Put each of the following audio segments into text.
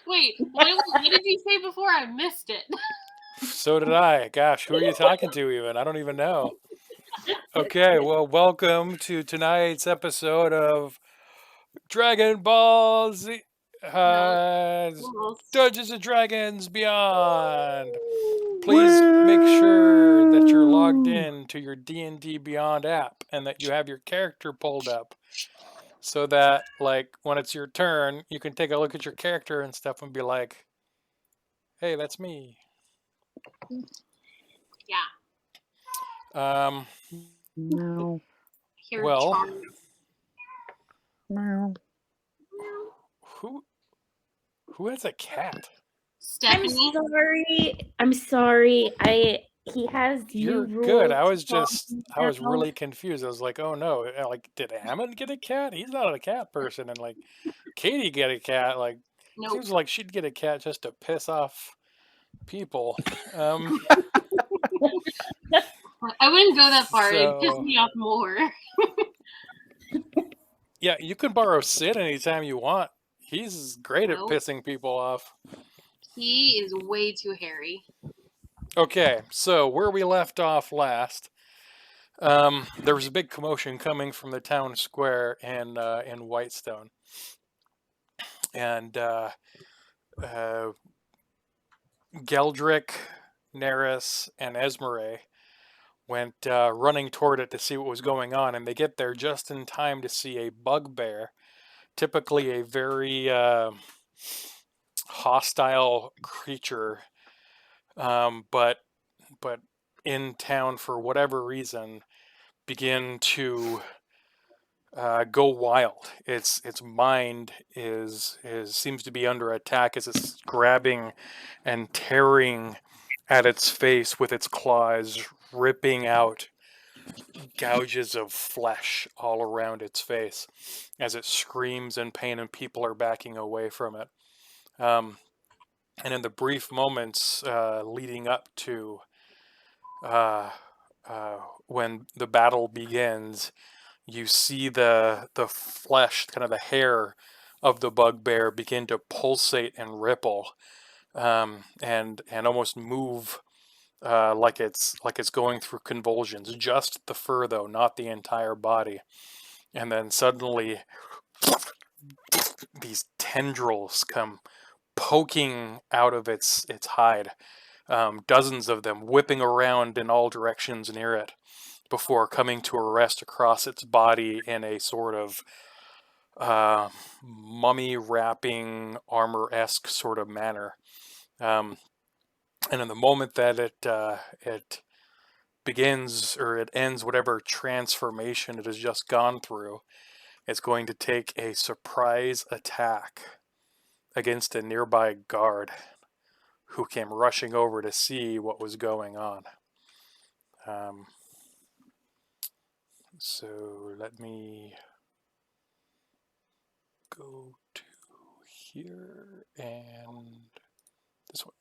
Wait, what did you say before? I missed it. So did I. Gosh, who are you talking to even? I don't even know. Okay, well, welcome to tonight's episode of Dragon Ball Z. No, Uh, almost. Dungeons and Dragons Beyond. Please make sure that you're logged in to your D&D Beyond app and that you have your character pulled up so that, like, when it's your turn, you can take a look at your character and stuff and be like, hey, that's me. Yeah. Um, No. Here, well, Charles. No. who has a cat? Stephanie. I'm sorry. He has You're new good. rules. I was now. really confused. I was like, oh no, like, did Hammond get a cat? He's not a cat person. And like, Katie get a cat. Like, Nope. seems like she'd get a cat just to piss off people. I wouldn't go that far. It'd piss So, me off more. yeah, you can borrow Sid anytime you want. He's great at Nope. pissing people off. He is way too hairy. Okay, so where we left off last, there was a big commotion coming from the town square in Whitestone, and Geldrick, Neris, and Esmeralda went running toward it to see what was going on, and they get there just in time to see a bugbear, typically a very hostile creature, but in town for whatever reason begin to go wild. Its mind is seems to be under attack as it's grabbing and tearing at its face with its claws, ripping out gouges of flesh all around its face as it screams in pain and people are backing away from it. And in the brief moments leading up to when the battle begins, you see the flesh, kind of the hair of the bugbear begin to pulsate and ripple, and almost move like it's going through convulsions. Just the fur, though, not the entire body. And then suddenly, these tendrils come poking out of its hide. Dozens of them whipping around in all directions near it before coming to a rest across its body in a sort of mummy wrapping armor-esque sort of manner. And in the moment that it begins or it ends whatever transformation it has just gone through, it's going to take a surprise attack against a nearby guard who came rushing over to see what was going on. So let me go to here and this one.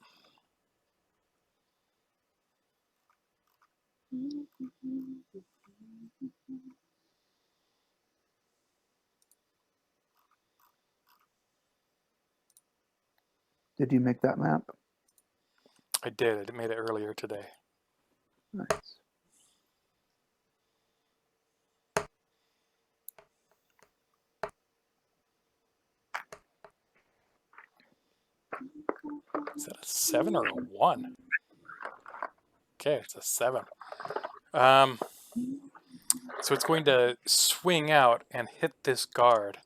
Did you make that map? I did. I made it earlier today. Nice. Is that a 7 or a 1? Okay, it's a 7. So it's going to swing out and hit this guard.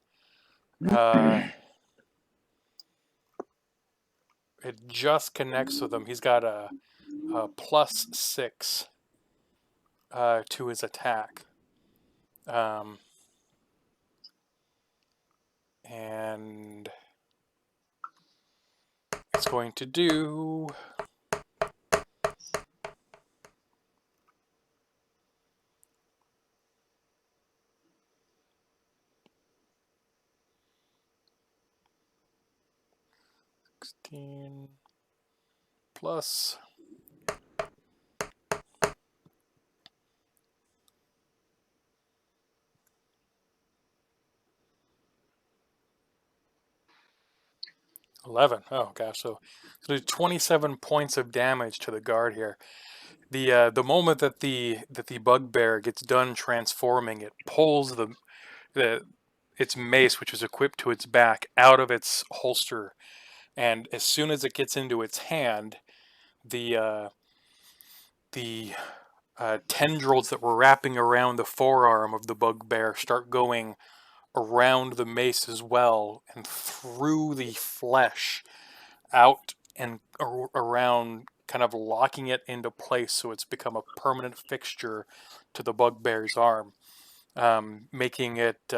It just connects with him. He's got a +6 to his attack. And it's going to do 16 plus 11. Oh gosh, so there's 27 points of damage to the guard here. The moment that the bugbear gets done transforming, it pulls the its mace, which is equipped to its back, out of its holster, and as soon as it gets into its hand, the tendrils that were wrapping around the forearm of the bugbear start going around the mace as well, and through the flesh, out and around, kind of locking it into place so it's become a permanent fixture to the bugbear's arm, making it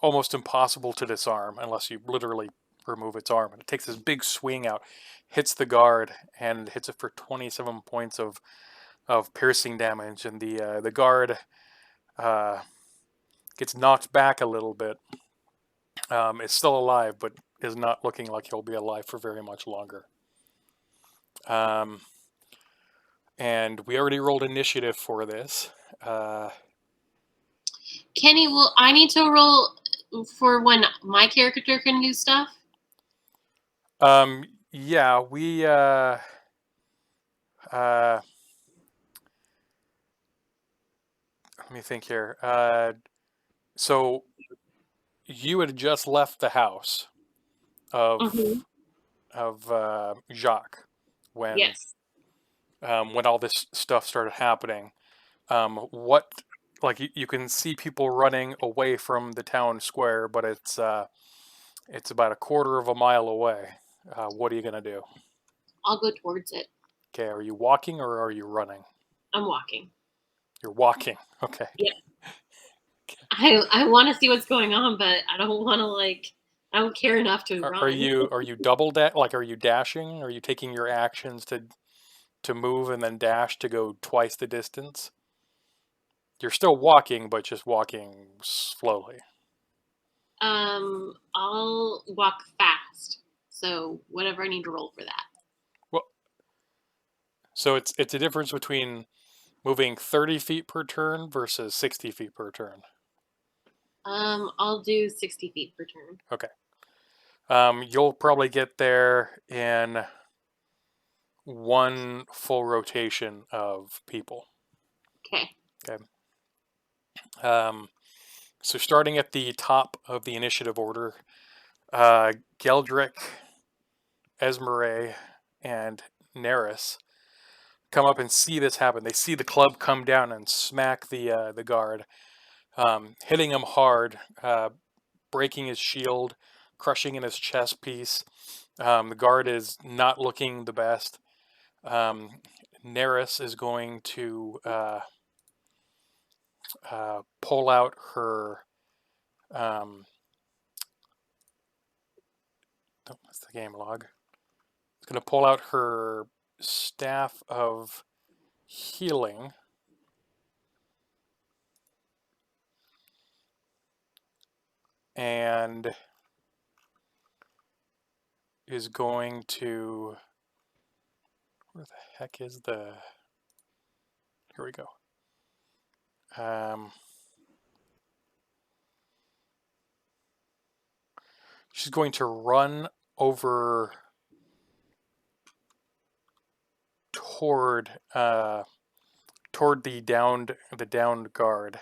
almost impossible to disarm unless you literally remove its arm. And it takes this big swing out, hits the guard, and hits it for 27 points of piercing damage. And the guard gets knocked back a little bit. Is still alive, but is not looking like he'll be alive for very much longer. And we already rolled initiative for this. Kenny, will I need to roll for when my character can do stuff? Yeah, we let me think here. So you had just left the house of Jacques when Yes. When all this stuff started happening. What, like, you can see people running away from the town square, but it's about a quarter of a mile away. What are you gonna do? I'll go towards it. Okay, are you walking or are you running? I'm walking. You're walking. Okay. Yeah. I want to see what's going on, but I don't want to I don't care enough to run. Are you double are you dashing? Are you taking your actions to move and then dash to go twice the distance? You're still walking, but just walking slowly. I'll walk fast. So whatever I need to roll for that. Well, so it's a difference between moving 30 feet per turn versus 60 feet per turn. I'll do 60 feet per turn. Okay. You'll probably get there in one full rotation of people. Okay. Okay. So starting at the top of the initiative order, Geldrick, Esmeralda, and Neris come up and see this happen. They see the club come down and smack the guard, hitting him hard, breaking his shield, crushing in his chest piece. The guard is not looking the best. Neris is going to pull out her. What's the game log? It's going to pull out her staff of healing. And is going to. Where the heck is the. Here we go. She's going to run over toward the downed guard.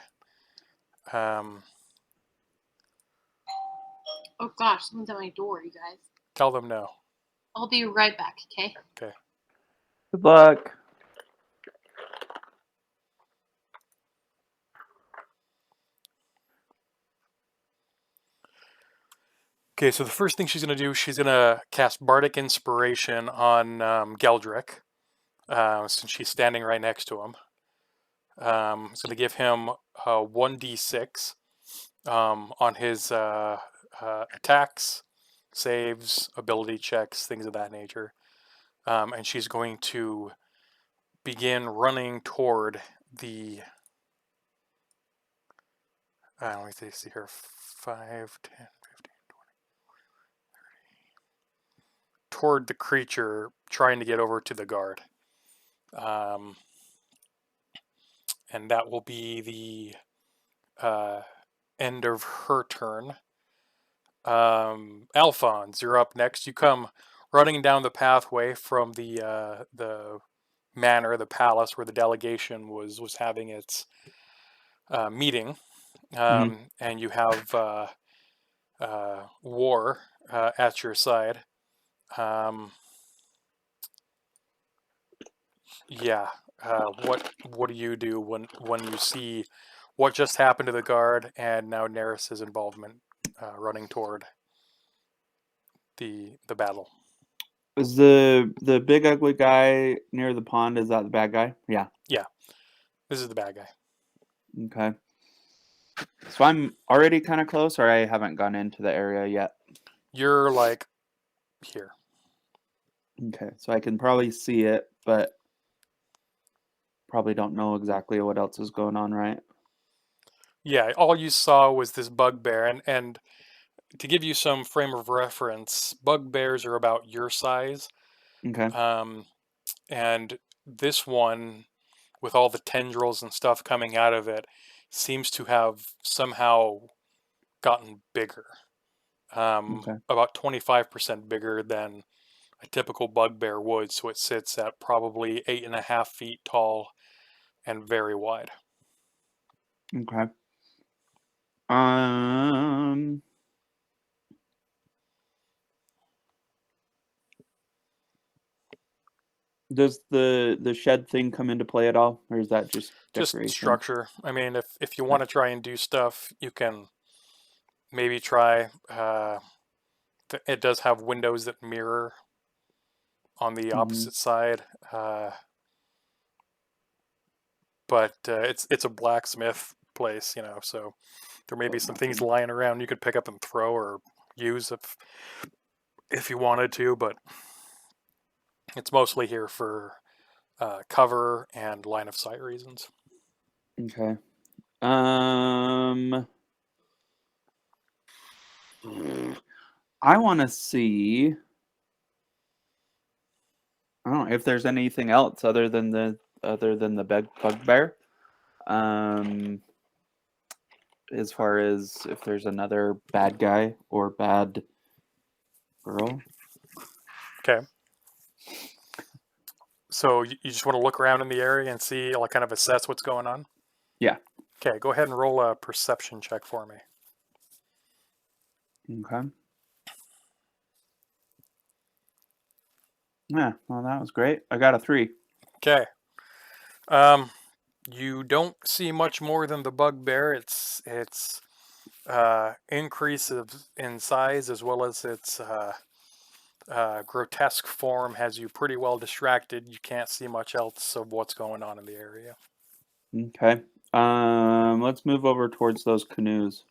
Oh gosh, someone's at my door, you guys. Tell them no. I'll be right back, okay? Okay. Good luck. Okay, so the first thing she's going to do, she's going to cast Bardic Inspiration on Geldrick, since she's standing right next to him. It's going to give him 1d6 on his attacks, saves, ability checks, things of that nature. And she's going to begin running toward the... let me see here. 5, 10, 15, 20, 30. Toward the creature, trying to get over to the guard. And that will be the end of her turn. Alphonse, you're up next. You come running down the pathway from the manor, the palace where the delegation was having its meeting, and you have War at your side. Yeah. What do you do when you see what just happened to the guard and now Neris's involvement running toward the battle? Is the big ugly guy near the pond? Is that the bad guy? Yeah. Yeah, this is the bad guy. Okay. So I'm already kind of close, or I haven't gone into the area yet. You're like here. Okay, so I can probably see it, but probably don't know exactly what else is going on, right? Yeah, all you saw was this bugbear, and to give you some frame of reference, bugbears are about your size, Okay. and this one, with all the tendrils and stuff coming out of it, seems to have somehow gotten bigger. Okay. About 25% bigger than a typical bugbear would, so it sits at probably 8.5 feet tall and very wide. Okay. Does the shed thing come into play at all, or is that just Just decoration? structure. I mean, if you want to try and do stuff, you can maybe try. It does have windows that mirror on the opposite side, but it's a blacksmith place, so there may be some things lying around you could pick up and throw or use if you wanted to, but it's mostly here for cover and line of sight reasons. Okay. I want to see. I don't know if there's anything else other than the bugbear. As far as if there's another bad guy or bad girl. Okay. So you just want to look around in the area and see, like, kind of assess what's going on? Yeah. Okay, go ahead and roll a perception check for me. Okay. Yeah, well, that was great. I got a 3. Okay. You don't see much more than the bugbear. Its increase in size as well as its grotesque form has you pretty well distracted. You can't see much else of what's going on in the area. Okay. Let's move over towards those canoes.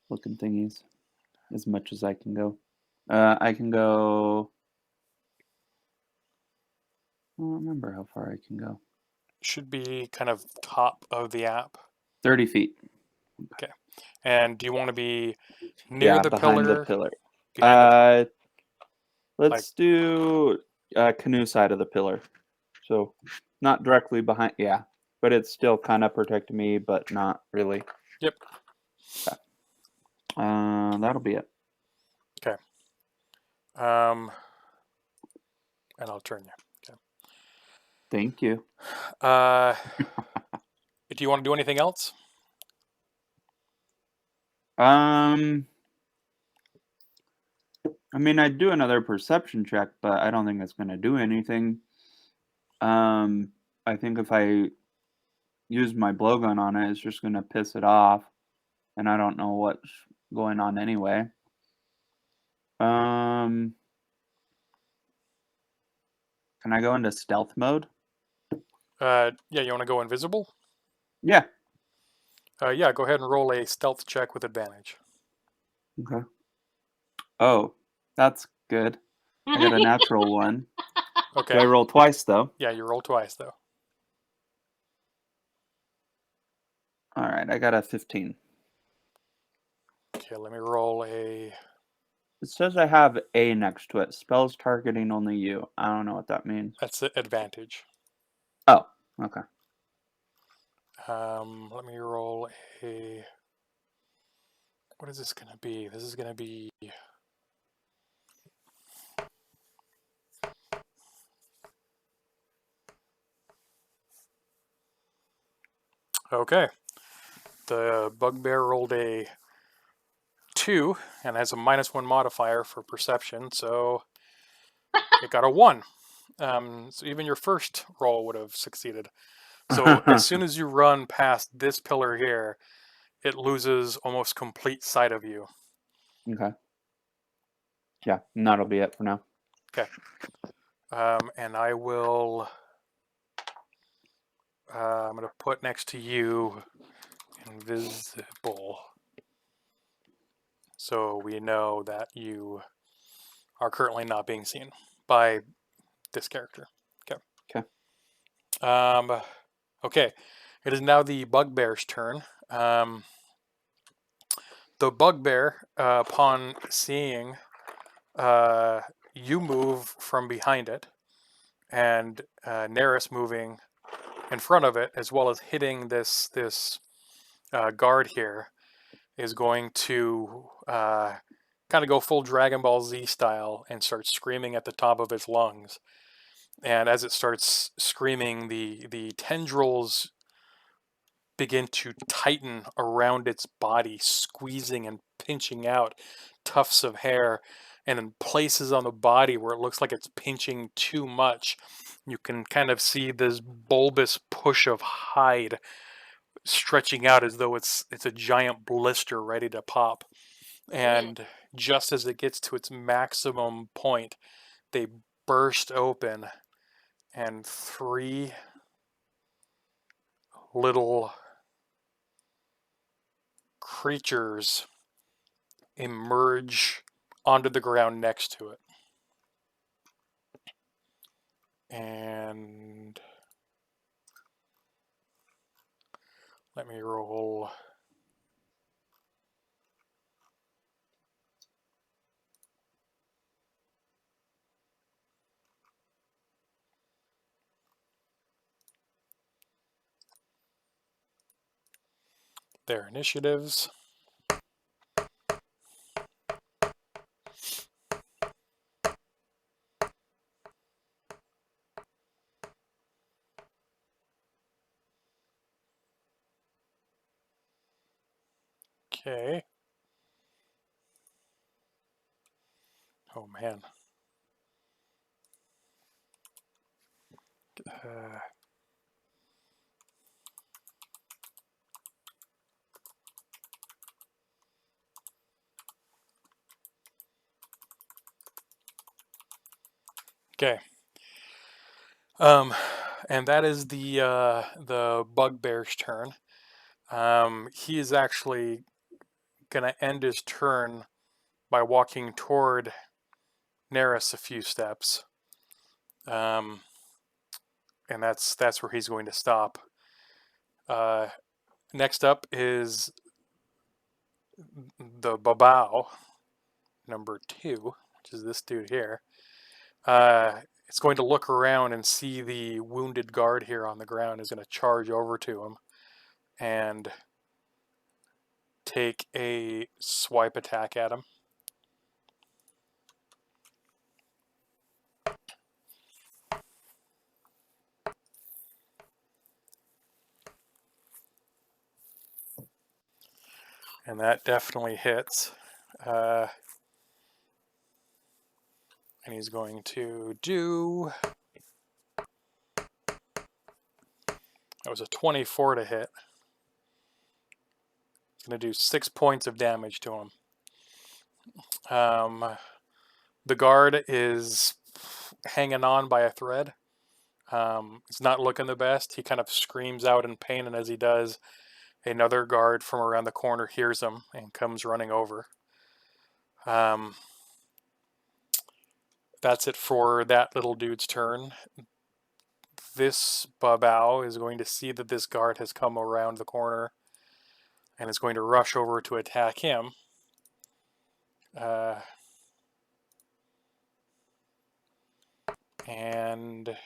Looking thingies. As much as I can go. I can go. I don't remember how far I can go. Should be kind of top of the app. 30 feet. Okay. And do you want to be near the behind pillar? the pillar. Behind Let's do canoe side of the pillar. So not directly behind. Yeah, but it's still kind of protecting me, but not really. Yep. Okay. That'll be it. Okay. And I'll turn you. Okay. Thank you. Do you want to do anything else? I mean, I'd do another perception check, but I don't think it's going to do anything. I think if I use my blowgun on it, it's just going to piss it off, and I don't know what's going on anyway. Can I go into stealth mode? Yeah, you want to go invisible? Yeah. Yeah, go ahead and roll a stealth check with advantage. Okay. Oh, that's good. I got a natural 1. Okay. Do I roll twice, though? Yeah, you roll twice, though. All right, I got a 15. Okay, let me roll a... It says I have A next to it. Spells targeting only you. I don't know what that means. That's advantage. Oh, okay. Let me roll a... what is this going to be? This is going to be... Okay. The bugbear rolled a 2 and has a -1 modifier for perception, so it got a 1. So even your first roll would have succeeded. So as soon as you run past this pillar here, it loses almost complete sight of you. Okay. Yeah, and that'll be it for now. Okay. And I will... I'm going to put next to you invisible. So we know that you are currently not being seen by this character. Okay. Okay. Okay. It is now the bugbear's turn. The bugbear, upon seeing you move from behind it, and Neris moving in front of it, as well as hitting this guard here, is going to kind of go full Dragon Ball Z style and start screaming at the top of its lungs. And as it starts screaming, the tendrils begin to tighten around its body, squeezing and pinching out tufts of hair, and in places on the body where it looks like it's pinching too much, you can kind of see this bulbous push of hide stretching out as though it's a giant blister ready to pop. And just as it gets to its maximum point, they burst open, and 3 little creatures emerge onto the ground next to it. And let me roll. Their initiatives. Okay. Oh man. Okay. And that is the bugbear's turn. He is actually gonna end his turn by walking toward Neris a few steps. And that's where he's going to stop. Next up is the Babao, number 2, which is this dude here. It's going to look around and see the wounded guard here on the ground. Is going to charge over to him and take a swipe attack at him. And that definitely hits. And he's going to do... That was a 24 to hit. He's going to do 6 points of damage to him. The guard is hanging on by a thread. It's not looking the best. He kind of screams out in pain, and as he does, another guard from around the corner hears him and comes running over. That's it for that little dude's turn. This Babao is going to see that this guard has come around the corner and is going to rush over to attack him. And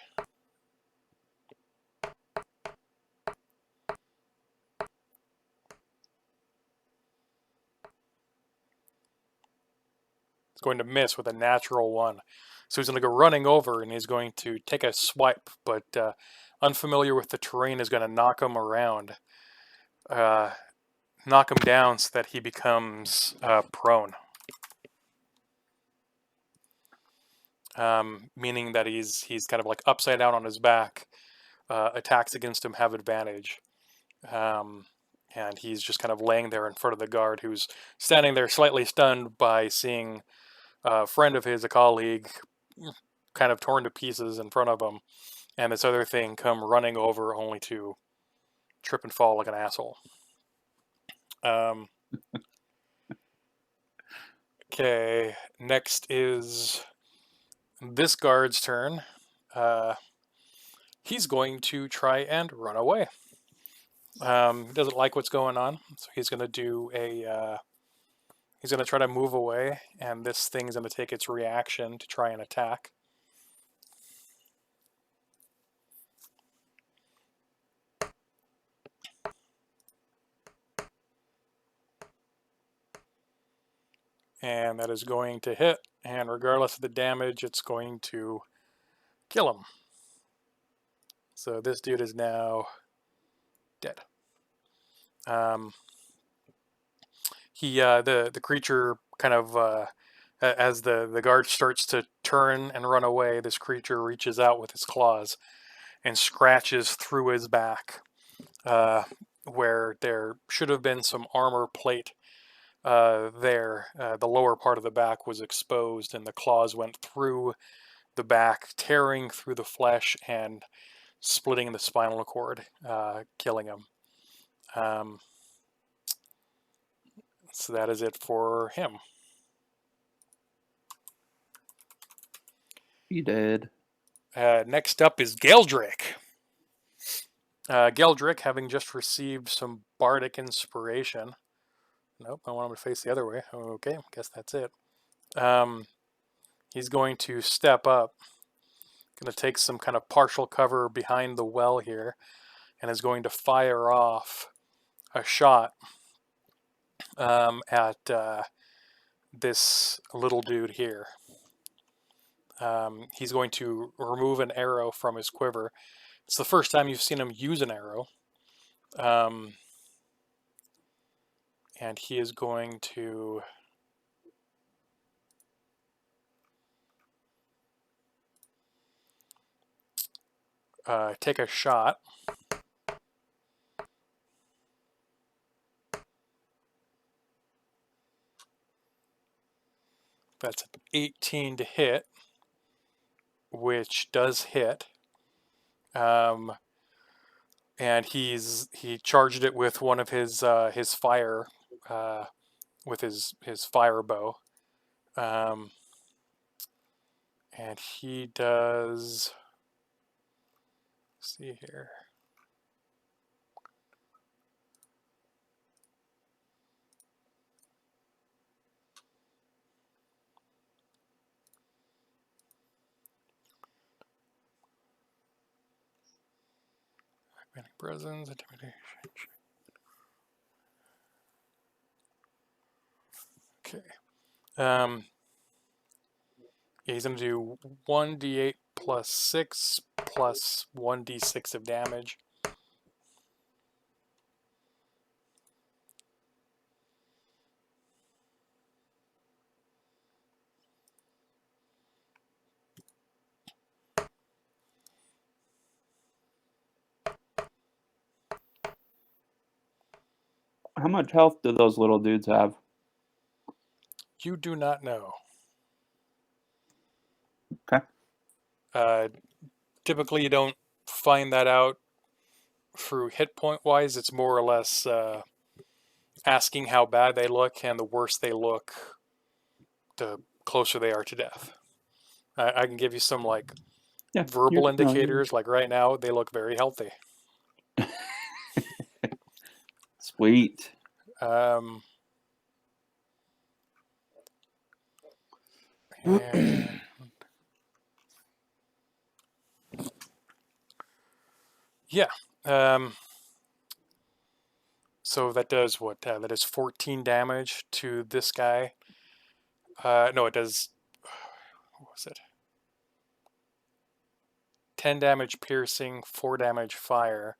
It's going to miss with a natural 1. So he's going to go running over and he's going to take a swipe, but unfamiliar with the terrain is going to knock him around, knock him down so that he becomes prone. Meaning that he's kind of like upside down on his back. Attacks against him have advantage. And he's just kind of laying there in front of the guard, who's standing there slightly stunned by seeing a friend of his, a colleague, kind of torn to pieces in front of him, and this other thing come running over only to trip and fall like an asshole. Okay, next is this guard's turn. He's going to try and run away. He doesn't like what's going on, so he's going to do a... he's going to try to move away, and this thing's going to take its reaction to try and attack. And that is going to hit, and regardless of the damage, it's going to kill him. So this dude is now dead. The creature kind of, as the guard starts to turn and run away, this creature reaches out with its claws and scratches through his back, where there should have been some armor plate. The lower part of the back was exposed, and the claws went through the back, tearing through the flesh and splitting the spinal cord, killing him. So that is it for him. He did. Next up is Geldrick. Geldrick, having just received some bardic inspiration. Nope, I want him to face the other way. Okay, guess that's it. He's going to step up. Going to take some kind of partial cover behind the well here, and is going to fire off a shot at this little dude here. He's going to remove an arrow from his quiver. It's the first time you've seen him use an arrow. And he is going to take a shot. That's an 18 to hit, which does hit. And he charged it with one of his fire, with his fire bow. And he does, let's see here. Any presence, intimidation. Okay. Yeah, he's going to do 1d8 plus 6 plus 1d6 of damage. How much health do those little dudes have? You do not know. Okay. Typically, you don't find that out through hit point wise. It's more or less asking how bad they look, and the worse they look, the closer they are to death. I can give you some verbal indicators. Like right now, they look very healthy. Sweet. And yeah. So that does what? That is 14 damage to this guy. No, it does. What was it? 10 damage piercing, 4 damage fire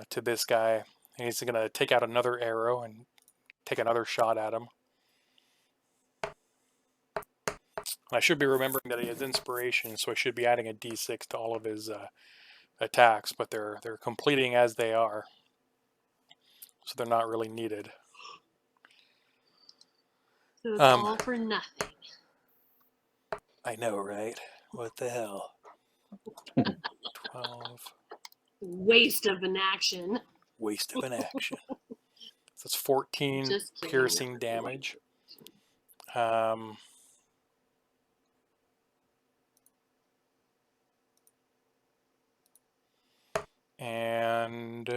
to this guy. And he's going to take out another arrow and take another shot at him. I should be remembering that he has inspiration, so I should be adding a d6 to all of his attacks, but they're completing as they are, so they're not really needed. So it's all for nothing. I know, right? What the hell? 12. Waste of an action. Waste of an action. So it's 14 Just kidding. piercing damage. And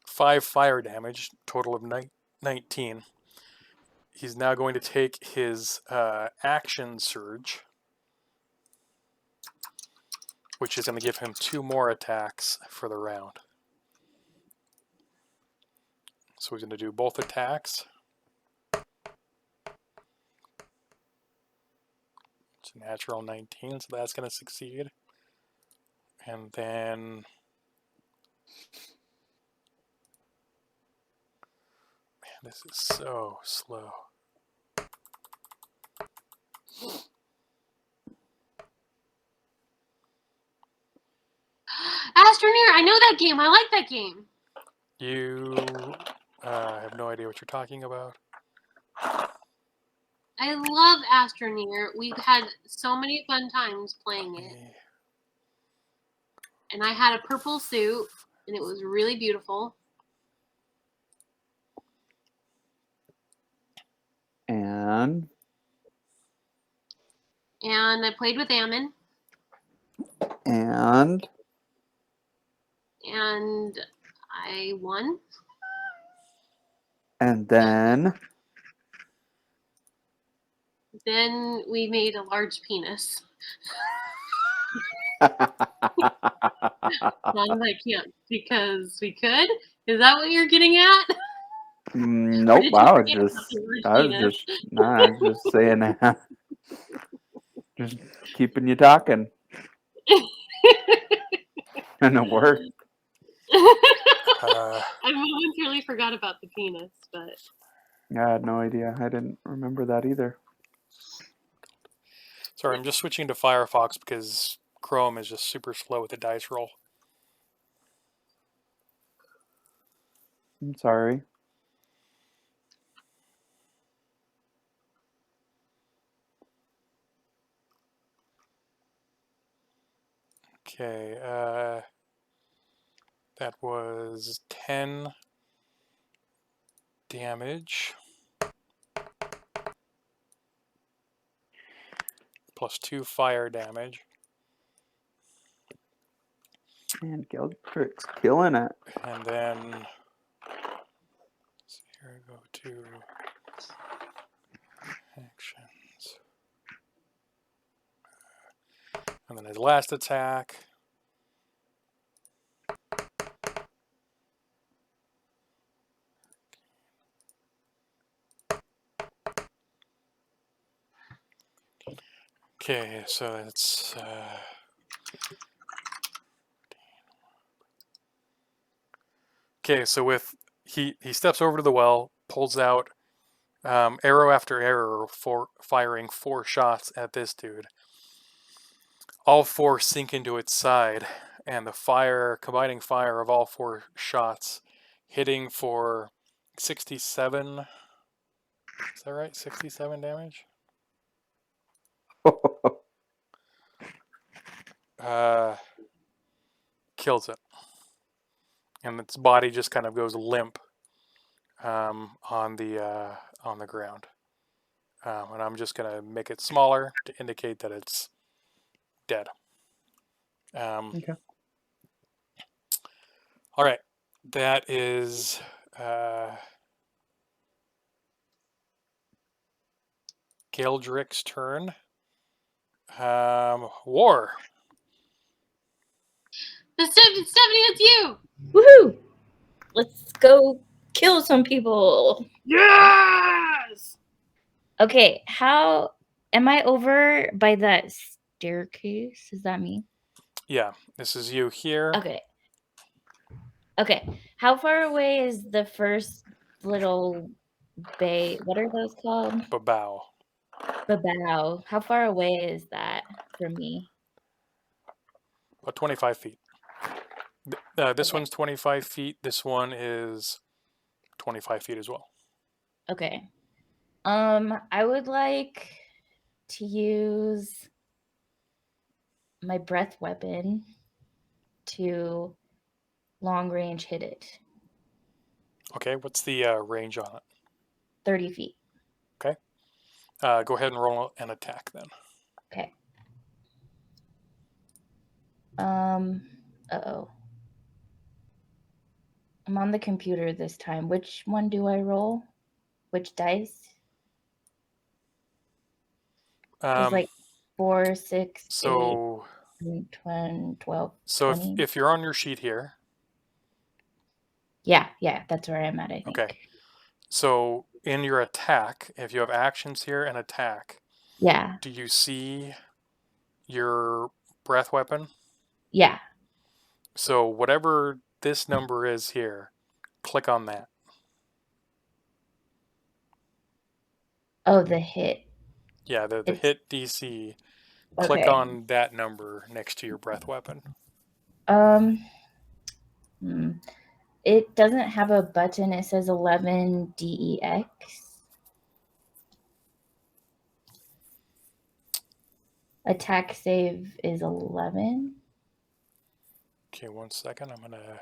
5 fire damage, total of 19. He's now going to take his action surge, which is going to give him 2 more attacks for the round. So he's going to do both attacks. It's a natural 19, so that's going to succeed. And then... Man, this is so slow. Astroneer, I know that game. I like that game. You have no idea what you're talking about. I love Astroneer. We've had so many fun times playing it. And I had a purple suit, and it was really beautiful. And I played with Ammon. And I won. And then we made a large penis. nope. I can't because we could. Is that what you're getting at? I was just saying that. Just keeping you talking. And it worked. I momentarily forgot about the penis, but I had no idea. I didn't remember that either. Sorry, I'm just switching to Firefox because Chrome is just super slow with the dice roll. I'm sorry. Okay, that was 10 damage. Plus 2 fire damage. Man, Giltrick's killing it. And then, so here I go to actions. And then his last attack. Okay, so it's okay. So with he steps over to the well, pulls out arrow after arrow, firing 4 shots at this dude. All 4 sink into its side, and the combining fire of all 4 shots, hitting for 67. Is that right? 67 damage. Kills it, and its body just kind of goes limp on the ground. And I'm just gonna make it smaller to indicate that it's dead. Okay. All right, that is Gildrick's turn. War. Stephanie, it's you. Woohoo! Let's go kill some people. Yes. Okay, how am I over by that staircase? Is that me? Yeah, this is you here. Okay. Okay. How far away is the first little bay? What are those called? Babao. Babao. How far away is that from me? About 25 feet. This Okay. one's 25 feet. This one is 25 feet as well. Okay. I would like to use my breath weapon to long range hit it. Okay, what's the range on it? 30 feet. Okay. Go ahead and roll an attack then. Okay. Uh-oh. I'm on the computer this time. Which one do I roll? Which dice? There's like 4, 6, So 8, 10, 12, so 20. if you're on your sheet here, Yeah, that's where I'm at, I think. okay. So in your attack, if you have actions here and attack, Yeah. do you see your breath weapon? Yeah. So whatever this number is here, click on that. Oh, the hit. Yeah, the It's- hit DC. Click Okay. on that number next to your breath weapon. It doesn't have a button. It says 11 DEX. Attack save is 11. Okay, 1 second. I'm gonna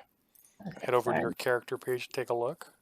Okay, head over to sorry. your character page to take a look.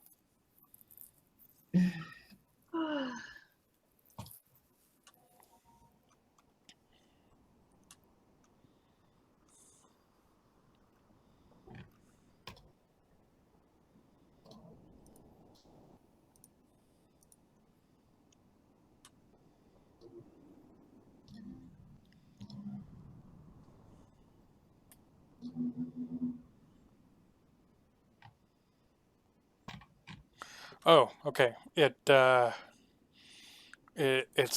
Oh, okay. It's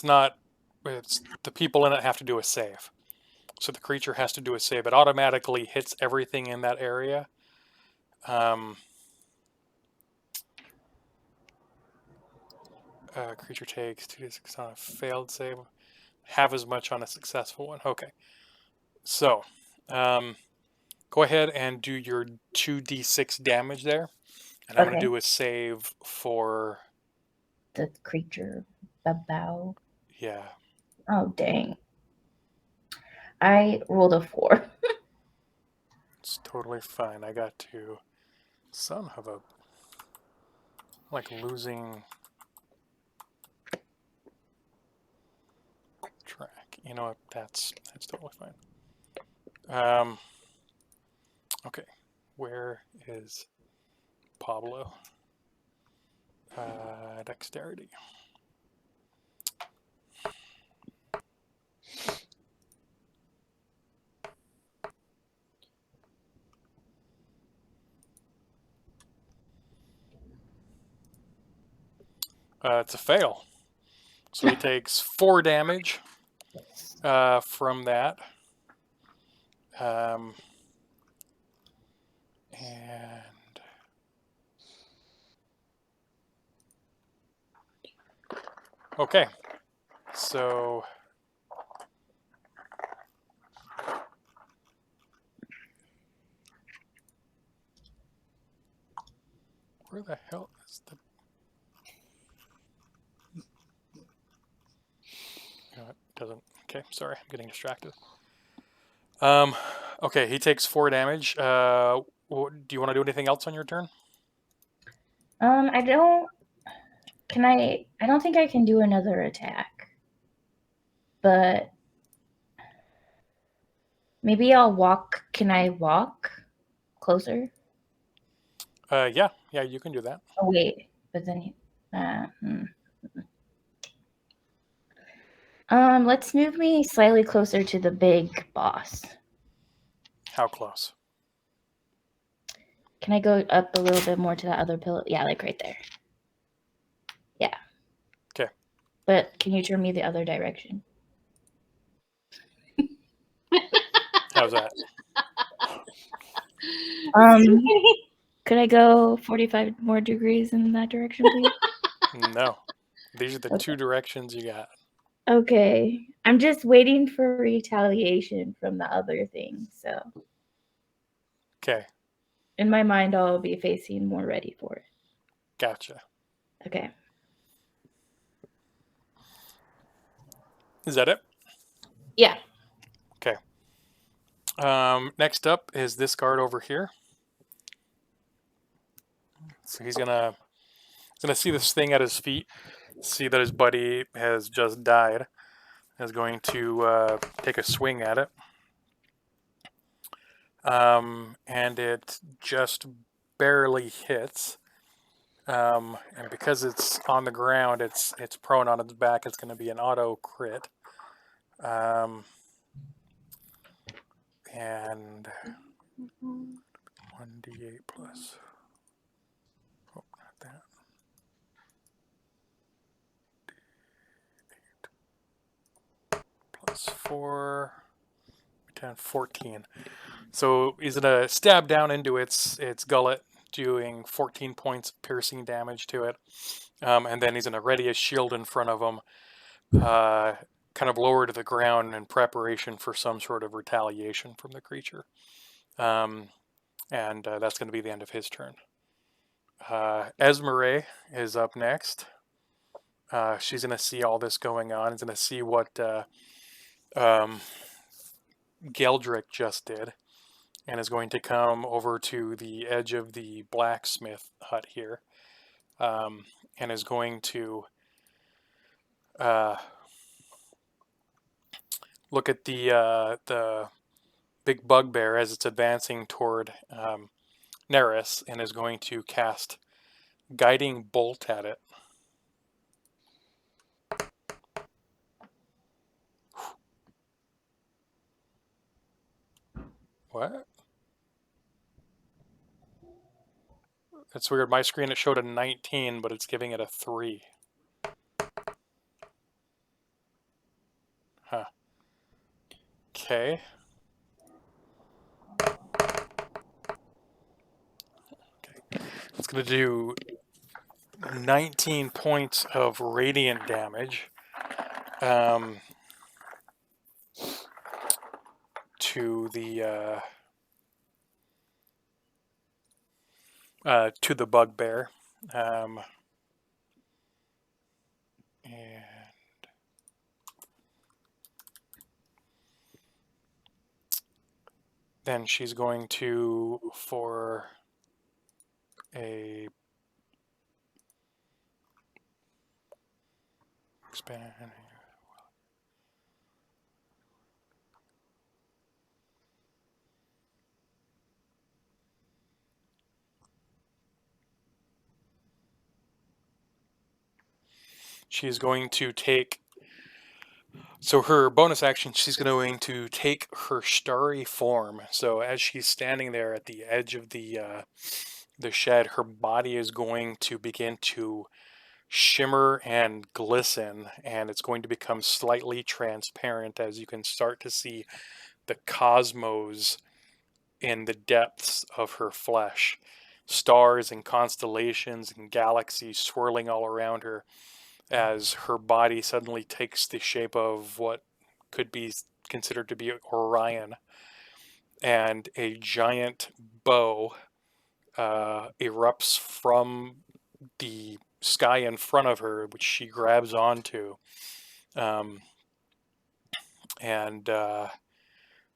not. It's the people in it have to do a save. So the creature has to do a save. It automatically hits everything in that area. Creature takes 2d6 on a failed save. Half as much on a successful one. Okay. So, go ahead and do your 2d6 damage there. And I'm going to do a save for... The creature. Babao. Yeah. Oh, dang. I rolled a 4. It's totally fine. I got to... Son of a... Like losing... track. You know what? That's totally fine. Okay. Where is Pablo? Dexterity. It's a fail. So he takes 4 damage from that. And okay, so where the hell is the... You know, it doesn't... Okay, sorry, I'm getting distracted. Okay, he takes 4 damage. Do you want to do anything else on your turn? I don't think I can do another attack. But maybe I'll walk. Can I walk closer? Yeah, you can do that. Oh, wait. But then let's move me slightly closer to the big boss. How close? Can I go up a little bit more to that other pillar? Yeah, like right there. Yeah. Okay. But can you turn me the other direction? How's that? Could I go 45 more degrees in that direction, please? No. These are the Okay. 2 directions you got. Okay. I'm just waiting for retaliation from the other thing. So Okay. in my mind, I'll be facing more ready for it. Gotcha. Okay. Is that it? Yeah. Okay. Next up is this guard over here. So he's gonna see this thing at his feet, see that his buddy has just died, is going to take a swing at it. And it just barely hits. And because it's on the ground, it's prone on its back. It's going to be an auto crit. And 1d8 plus. Oh, not that. D8 plus 4. 10, 14. So he's going to stab down into its gullet, doing 14 points of piercing damage to it. And then he's going to ready his shield in front of him, kind of lower to the ground in preparation for some sort of retaliation from the creature. And that's going to be the end of his turn. Esmeralda is up next. She's going to see all this going on. She's going to see what Geldrick just did, and is going to come over to the edge of the blacksmith hut here, and is going to look at the big bugbear as it's advancing toward Neris, and is going to cast Guiding Bolt at it. What? That's weird. My screen, it showed a 19, but it's giving it a 3. Huh. Okay. It's going to do 19 points of radiant damage to the bugbear. And then she's going to, for a expand. She's going to take, so her bonus action, she's going to take her starry form. So as she's standing there at the edge of the shed, her body is going to begin to shimmer and glisten, and it's going to become slightly transparent as you can start to see the cosmos in the depths of her flesh. Stars and constellations and galaxies swirling all around her as her body suddenly takes the shape of what could be considered to be Orion. And a giant bow erupts from the sky in front of her, which she grabs onto. And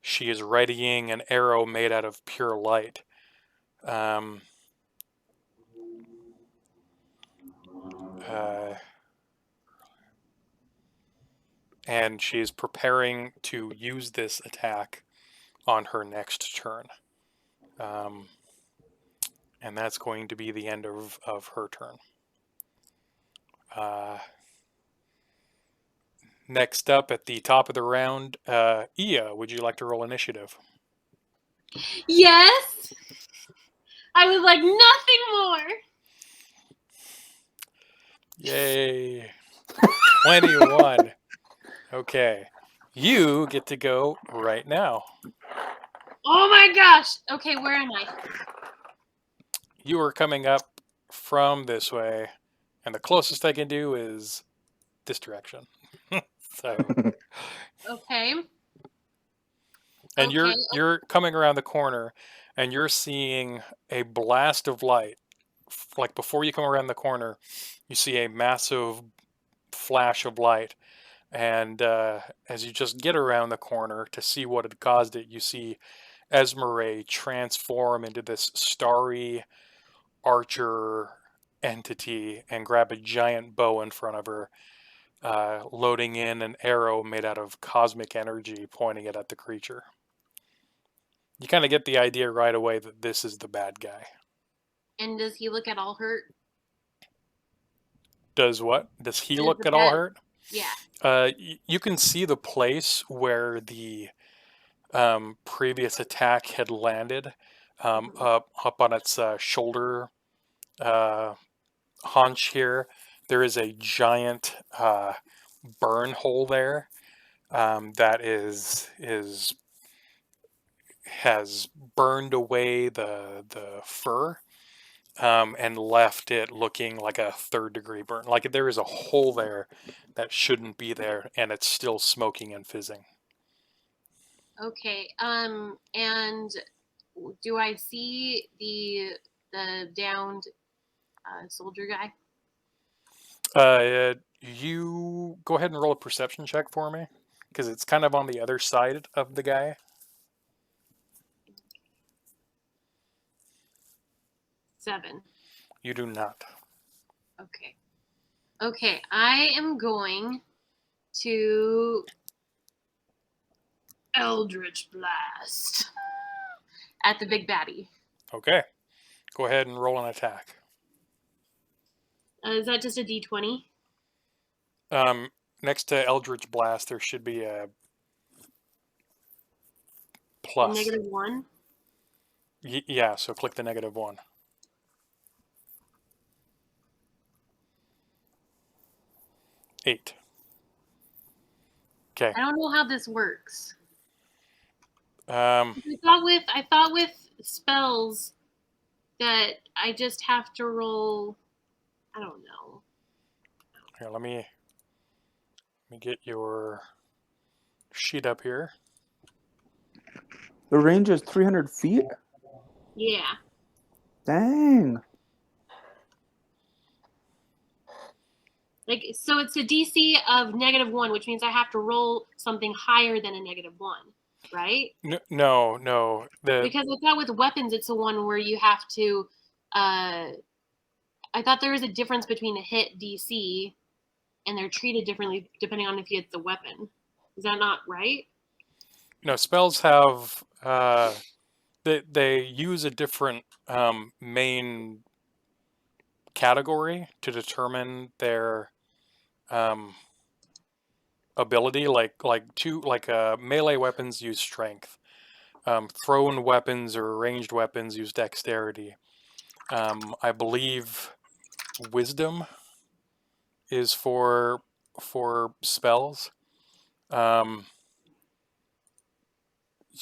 she is readying an arrow made out of pure light. And she is preparing to use this attack on her next turn. And that's going to be the end of her turn. Next up at the top of the round, Ia, would you like to roll initiative? Yes. I would like nothing more. Yay. 21. Okay. You get to go right now. Oh my gosh. Okay, where am I? You are coming up from this way, and the closest I can do is this direction. So, Okay. and Okay. you're coming around the corner, and you're seeing a blast of light. Like before you come around the corner, you see a massive flash of light, and as you just get around the corner to see what had caused it, you see Esmeralda transform into this starry archer entity and grab a giant bow in front of her, loading in an arrow made out of cosmic energy, pointing it at the creature. You kind of get the idea right away that this is the bad guy. And does he look at all hurt? Does what? Does he Does look the at all bad- hurt? Yeah. You can see the place where the previous attack had landed, up on its shoulder haunch here. There is a giant burn hole there, that has burned away the fur, and left it looking like a 3rd-degree burn. Like there is a hole there that shouldn't be there, and it's still smoking and fizzing. Okay. And do I see the downed soldier guy? You go ahead and roll a perception check for me, because it's kind of on the other side of the guy. 7. You do not. Okay. Okay, I am going to Eldritch Blast at the big baddie. Okay. Go ahead and roll an attack. Is that just a D20? Next to Eldritch Blast, there should be a plus. -1? Yeah, so click the -1. Eight. Okay. I don't know how this works. Um, I thought with spells that I just have to roll. I don't know. Here, let me get your sheet up here. The range is 300 feet? Yeah. Dang. Like, so it's a DC of -1, which means I have to roll something higher than a -1, right? No. Because I thought with weapons, it's the one where you have to. I thought there was a difference between a hit DC, and they're treated differently depending on if you hit the weapon. Is that not right? No, spells have they use a different main category to determine their ability. Like melee weapons use strength. Thrown weapons or ranged weapons use dexterity. I believe wisdom is for spells.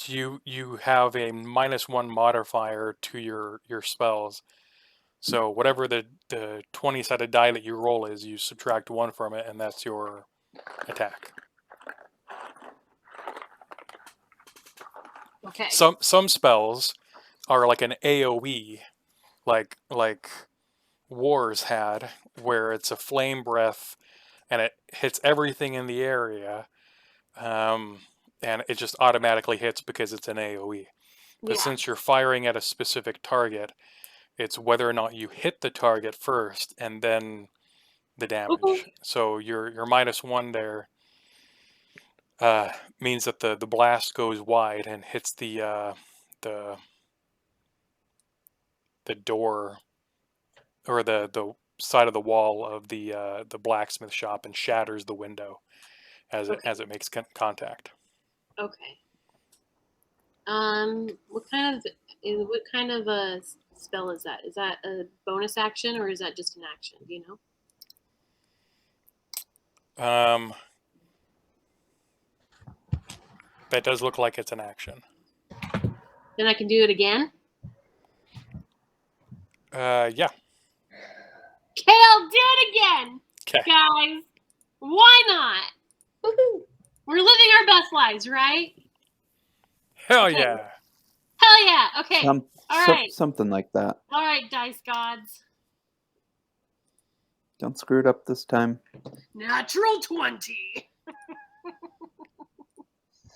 You have a -1 modifier to your spells. So whatever the 20-sided die that you roll is, you subtract 1 from it, and that's your attack. Okay. Some spells are like an AoE, like Wars had, where it's a flame breath, and it hits everything in the area, and it just automatically hits because it's an AoE. But Yeah. since you're firing at a specific target, it's whether or not you hit the target first and then the damage. Okay. So your -1 there means that the blast goes wide and hits the door, or the side of the wall of the blacksmith shop, and shatters the window as it makes contact. Okay. What kind of spell is that? Is that a bonus action or is that just an action? Do you know? That does look like it's an action. Then I can do it again? Yeah. Okay, I'll do it again. Okay. Guys, why not? Woohoo! We're living our best lives, right? Hell Okay. yeah. Hell yeah. Okay. All right. Something like that. All right, dice gods. Don't screw it up this time. Natural 20.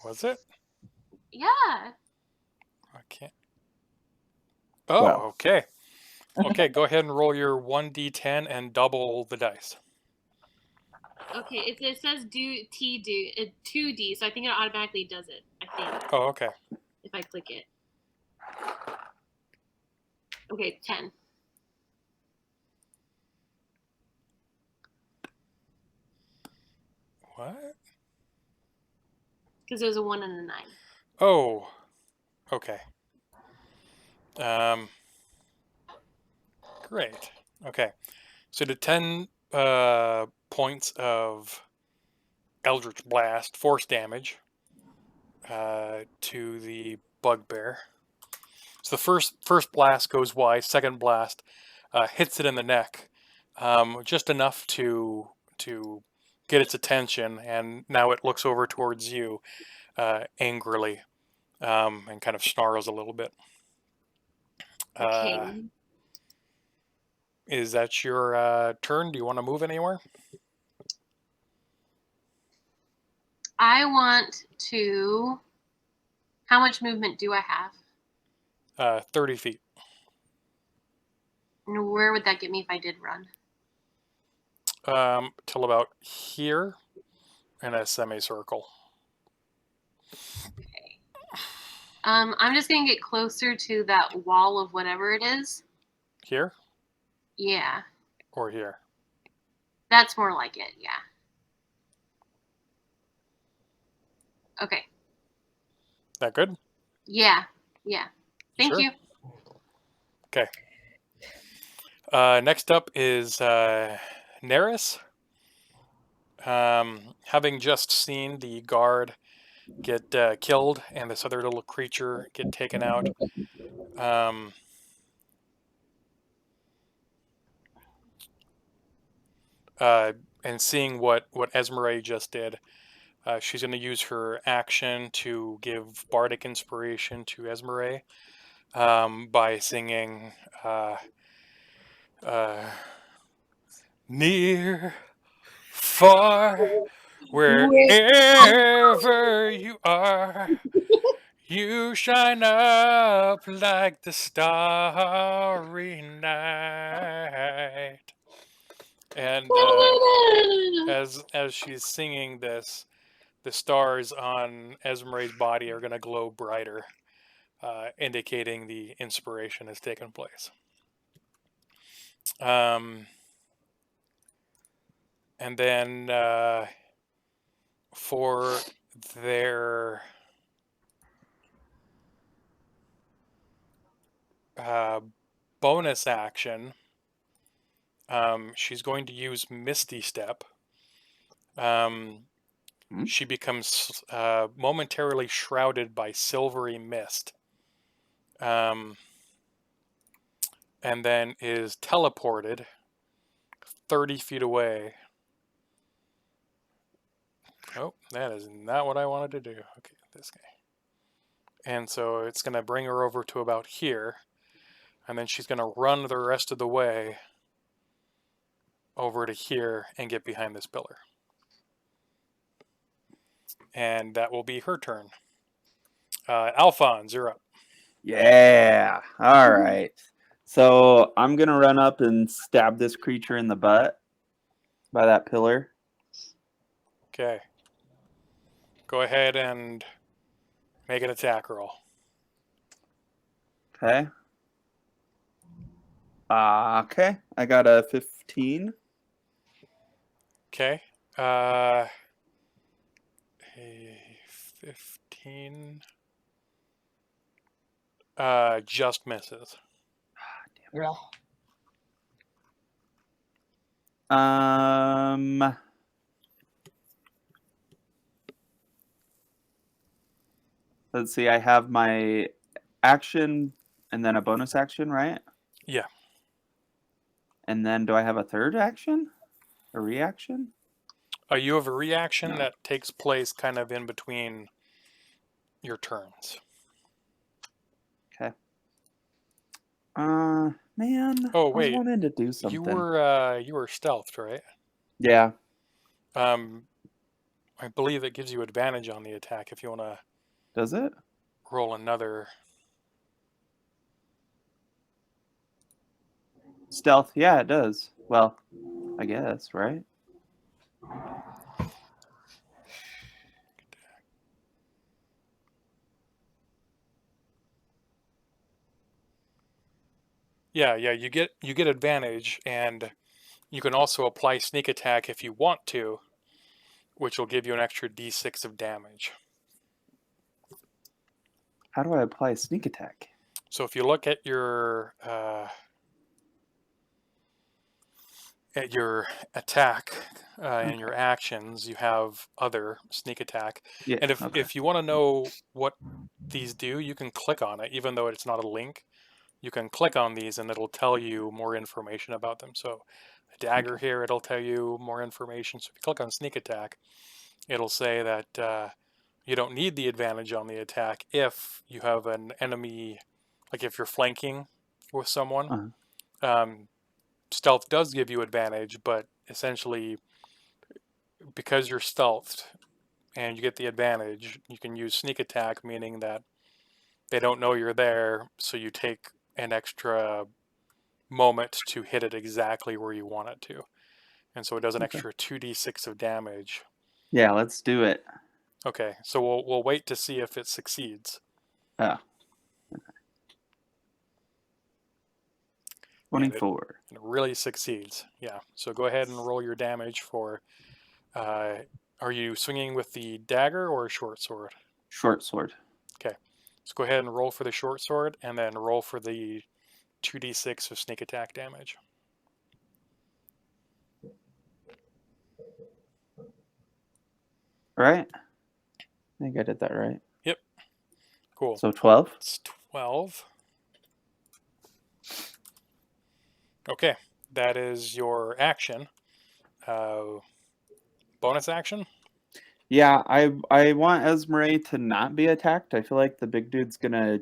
Was it? Yeah. I can't. Oh, Well. okay. Okay, go ahead and roll your 1d10 and double the dice. Okay, it says do 2D, so I think it automatically does it. I think Oh, okay. if I click it. Okay, 10. What? Because there's a 1 and a 9. Oh, okay. Great. Okay. So the 10 points of Eldritch Blast, force damage to the bugbear. So the first blast goes wide, second blast hits it in the neck, just enough to get its attention, and now it looks over towards you angrily and kind of snarls a little bit. Okay. Is that your turn? Do you want to move anywhere? I want to. How much movement do I have? 30 feet. And where would that get me if I did run? Till about here in a semicircle. Okay. I'm just gonna get closer to that wall of whatever it is. Here Yeah, or here? that's more like it. Yeah. Okay. That good? Yeah. Yeah. Thank Sure. you. Okay. Next up is Neris. Having just seen the guard get killed and this other little creature get taken out, and seeing what Esmeralda just did, she's going to use her action to give bardic inspiration to Esmeralda by singing near, far, wherever you are, you shine up like the starry night. And as she's singing this, the stars on Esmeralda's body are going to glow brighter, indicating the inspiration has taken place. And then for their bonus action, she's going to use Misty Step. She becomes momentarily shrouded by silvery mist, and then is teleported 30 feet away. Oh, that is not what I wanted to do. Okay, this guy. And so it's going to bring her over to about here, and then she's going to run the rest of the way over to here and get behind this pillar. And that will be her turn. Alphonse, you're up. Yeah. All right. So I'm going to run up and stab this creature in the butt by that pillar. Okay. Go ahead and make an attack roll. Okay. Okay. I got a 15. Okay. A 15. Just misses. Let's see. I have my action and then a bonus action, right? Yeah. And then do I have a third action? A reaction? You have a reaction No. that takes place kind of in between your turns. Okay. Man. Oh, I was wait. wanting to do something. You were stealthed, right? Yeah. I believe it gives you advantage on the attack if you want to Does it? roll another. Stealth? Yeah, it does. Well, I guess, right? Yeah, you get advantage, and you can also apply sneak attack if you want to, which will give you an extra d6 of damage. How do I apply sneak attack? So if you look at your attack and your actions, you have other sneak attack. Yeah. And Okay. if you want to know what these do, you can click on it, even though it's not a link. You can click on these and it'll tell you more information about them. So a dagger here, it'll tell you more information. So if you click on sneak attack, it'll say that you don't need the advantage on the attack if you have an enemy, like if you're flanking with someone. Uh-huh. Stealth does give you advantage, but essentially because you're stealthed and you get the advantage, you can use sneak attack, meaning that they don't know you're there, so you take an extra moment to hit it exactly where you want it to. And so it does an Okay. extra 2d6 of damage. Yeah, let's do it. Okay, so we'll wait to see if it succeeds. Oh. Okay. 24. And it really succeeds. Yeah. So go ahead and roll your damage for. Are you swinging with the dagger or a short sword? Short sword. Okay. So go ahead and roll for the short sword, and then roll for the 2d6 of sneak attack damage. Right? I think I did that right. Yep. Cool. So 12? It's 12. Okay. That is your action. Bonus action? Yeah, I want Esmeralda to not be attacked. I feel like the big dude's gonna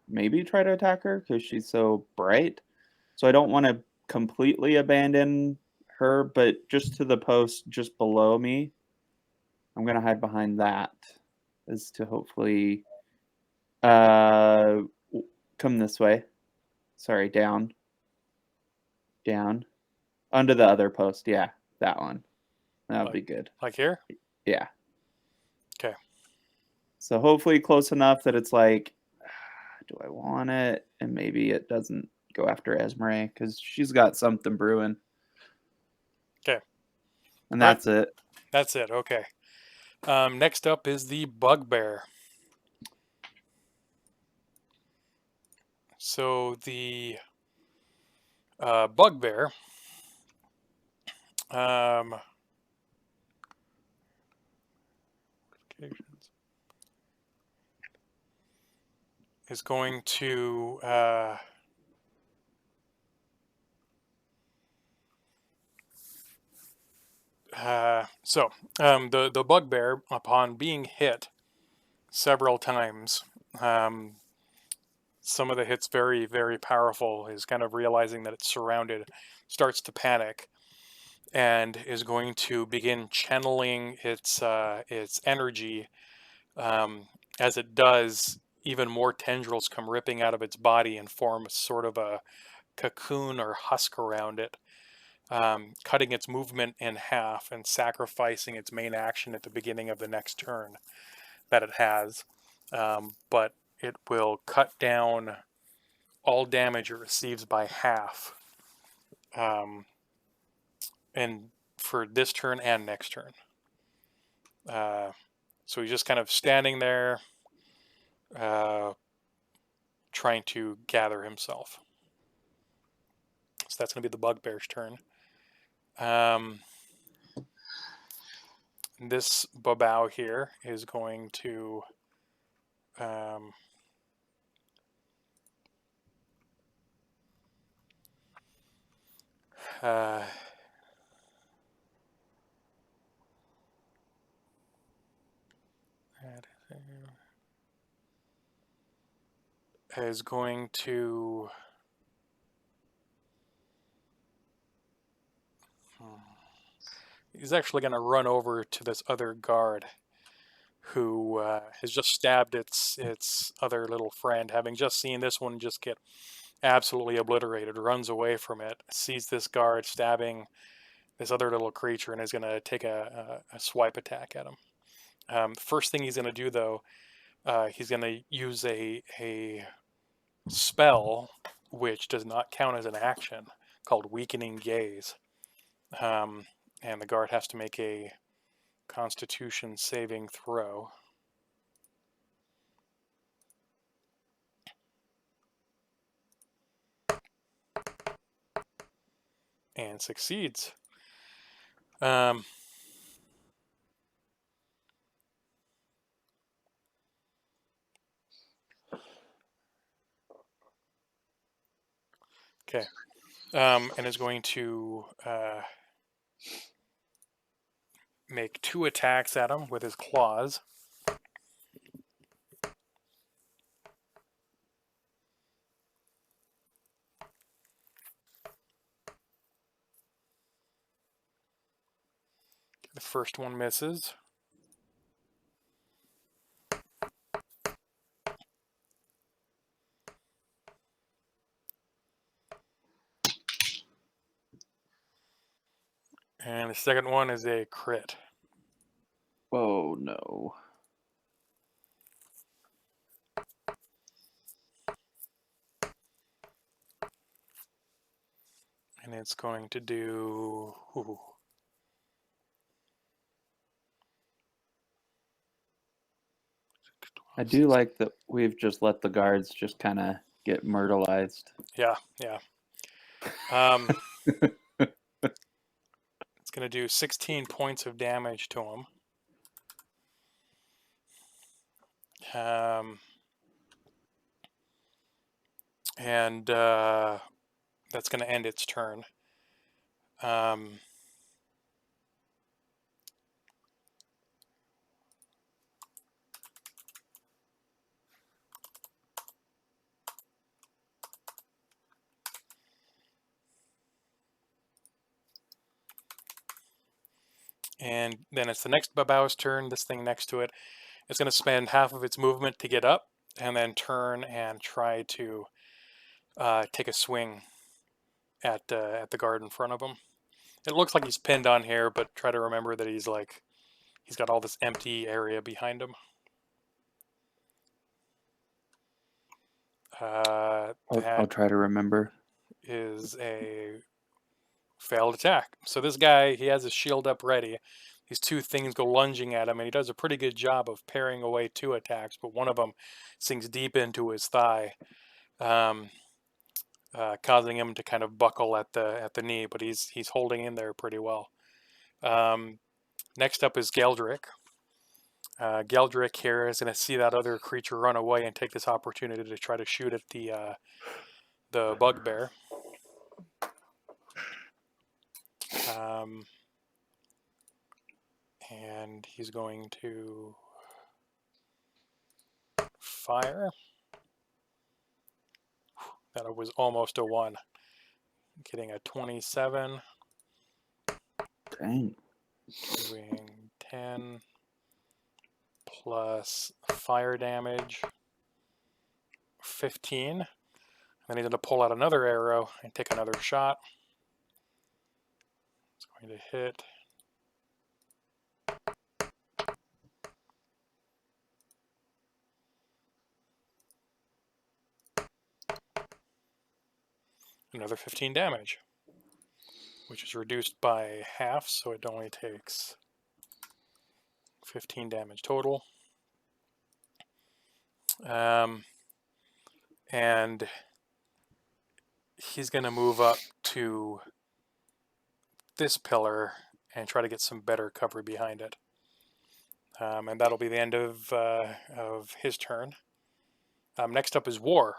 maybe try to attack her because she's so bright. So I don't want to completely abandon her, but just to the post just below me, I'm gonna hide behind that, is to hopefully come this way. Sorry, down. Down. Under the other post, yeah, that one. That would be good. Like here? Yeah. Okay. So hopefully close enough that it's like, do I want it? And maybe it doesn't go after Esmeralda because she's got something brewing. Okay. And that's it. That's it. Okay. Next up is the bugbear. So the bugbear is going to the bugbear, upon being hit several times, some of the hits very, very powerful, is kind of realizing that it's surrounded, starts to panic, and is going to begin channeling its energy. As it does, even more tendrils come ripping out of its body and form sort of a cocoon or husk around it, cutting its movement in half and sacrificing its main action at the beginning of the next turn that it has. But it will cut down all damage it receives by half. And for this turn and next turn. So he's just kind of standing there, trying to gather himself. So that's going to be the bugbear's turn. This babao here is going to is going to he's actually going to run over to this other guard who has just stabbed its other little friend, having just seen this one just get absolutely obliterated. Runs away from it, sees this guard stabbing this other little creature, and is going to take a swipe attack at him. First thing he's going to do, though, he's going to use a spell which does not count as an action, called Weakening Gaze. And the guard has to make a Constitution saving throw. And succeeds. Okay. And is going to make 2 attacks at him with his claws. The first one misses. And the second one is a crit. Oh no. And it's going to do... Ooh. I do like that we've just let the guards just kind of get myrtleized. Yeah, yeah. It's going to do 16 points of damage to him. And that's going to end its turn. And then it's the next babao's turn. This thing next to it, it's going to spend half of its movement to get up, and then turn and try to take a swing at the guard in front of him. It looks like he's pinned on here, but try to remember that he's got all this empty area behind him. I'll try to remember. Is a failed attack. So this guy, he has his shield up ready. These 2 things go lunging at him, and he does a pretty good job of parrying away 2 attacks, but one of them sinks deep into his thigh, causing him to kind of buckle at the knee, but he's holding in there pretty well. Next up is Geldrick. Geldrick here is going to see that other creature run away and take this opportunity to try to shoot at the bugbear. And he's going to fire. That was almost a 1. Getting a 27. Dang. Doing 10 plus fire damage, 15. And then he's going to pull out another arrow and take another shot. It's going to hit. Another 15 damage, which is reduced by half, so it only takes 15 damage total. And he's going to move up to this pillar and try to get some better cover behind it. And that'll be the end of his turn. Next up is War.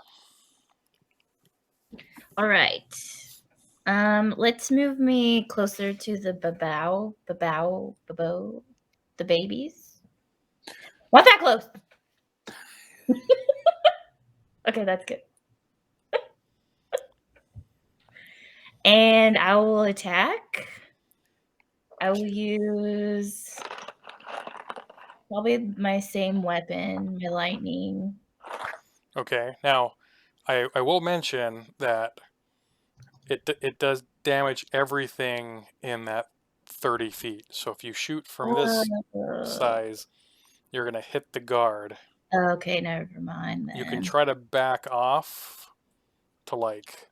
All right. Let's move me closer to the babao, the babies. Not that close. Okay, that's good. And I will attack. I will use probably my same weapon, my lightning. Okay, now I will mention that it does damage everything in that 30 feet. So if you shoot from this size, you're going to hit the guard. Okay, never mind then. You can try to back off to like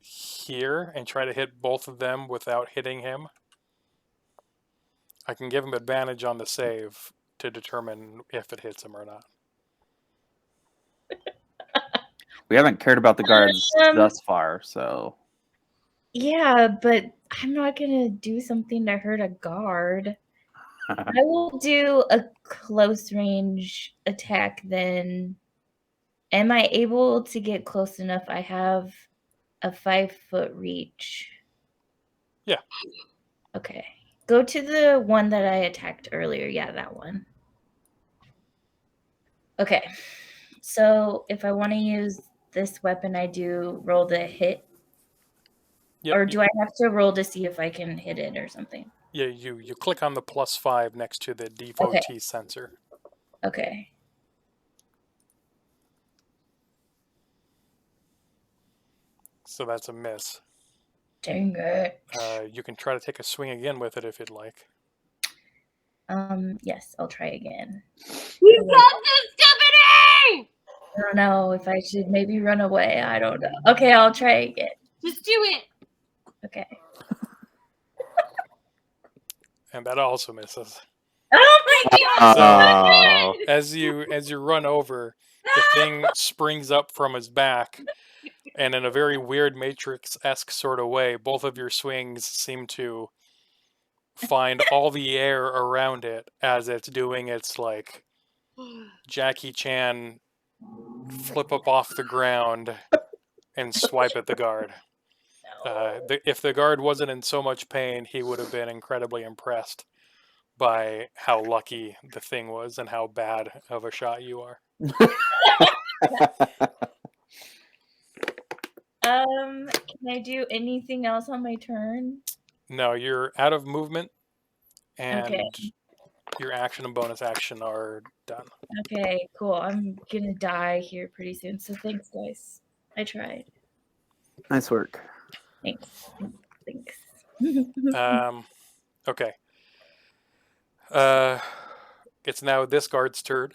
here and try to hit both of them without hitting him. I can give him advantage on the save to determine if it hits him or not. We haven't cared about the guards thus far, so. Yeah, but I'm not gonna do something to hurt a guard. I will do a close range attack then. Am I able to get close enough? I have a 5-foot reach. Yeah. Okay. Go to the one that I attacked earlier. Yeah, that one. Okay. So if I want to use this weapon, I do roll the hit. Yep. Or do I have to roll to see if I can hit it or something? Yeah, you click on the +5 next to the devotee sensor. Okay. So that's a miss. Dang it. You can try to take a swing again with it if you'd like. Yes, I'll try again. You got this, Stephanie! I don't know if I should maybe run away. I don't know. Okay, I'll try again. Just do it. Okay. And that also misses. Oh my god! Oh. As you run over, the thing springs up from his back, and in a very weird Matrix-esque sort of way, both of your swings seem to find all the air around it as it's doing its like Jackie Chan flip up off the ground and swipe at the guard. If the guard wasn't in so much pain, he would have been incredibly impressed by how lucky the thing was and how bad of a shot you are. Can I do anything else on my turn? No, you're out of movement, and Okay. your action and bonus action are done. Okay, cool. I'm gonna die here pretty soon. So thanks, guys. I tried. Nice work. Thanks. Thanks. Okay. It's now this guard's turn.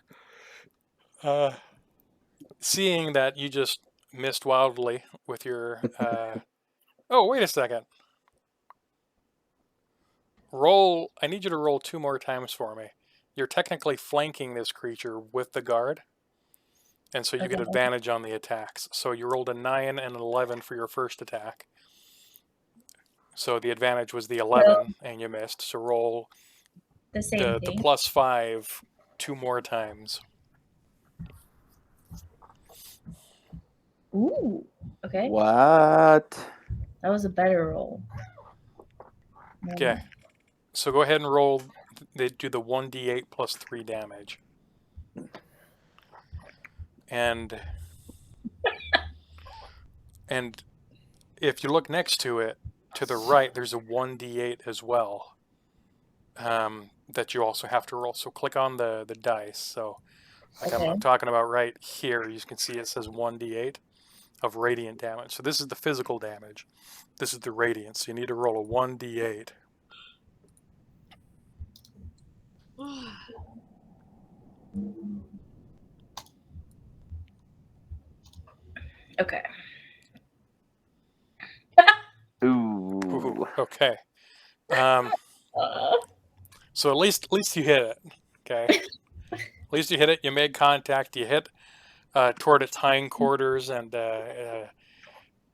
Seeing that you just missed wildly with your... Oh, wait a second. I need you to roll 2 more times for me. You're technically flanking this creature with the guard, and so you get advantage on the attacks. So you rolled a 9 and an 11 for your first attack. So the advantage was the 11, and you missed. So roll the same the thing. +5 2 more times. Ooh. Okay. What? That was a better roll. Okay. So go ahead and roll. They do the 1d8 plus 3 damage. And if you look next to it, to the right, there's a 1d8 as well that you also have to roll. So click on the dice. So like I'm talking about right here, you can see it says 1d8 of radiant damage. So this is the physical damage. This is the radiant. So you need to roll a 1d8. Okay. Ooh. Okay. So at least you hit it. Okay. At least you hit it. You made contact. You hit toward its hindquarters and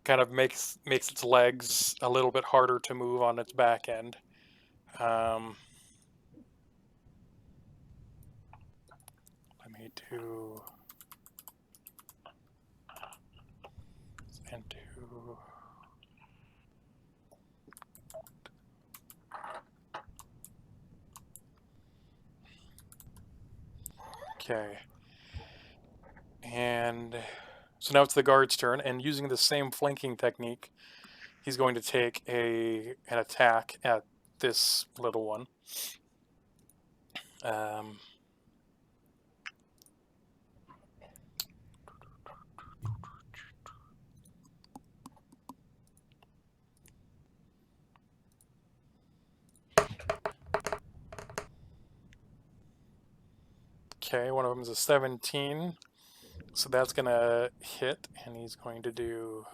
kind of makes its legs a little bit harder to move on its back end. Let me do and do. Okay. And so now it's the guard's turn, and using the same flanking technique, he's going to take an attack at this little one. Okay, one of them is a 17, so that's going to hit, and he's going to do...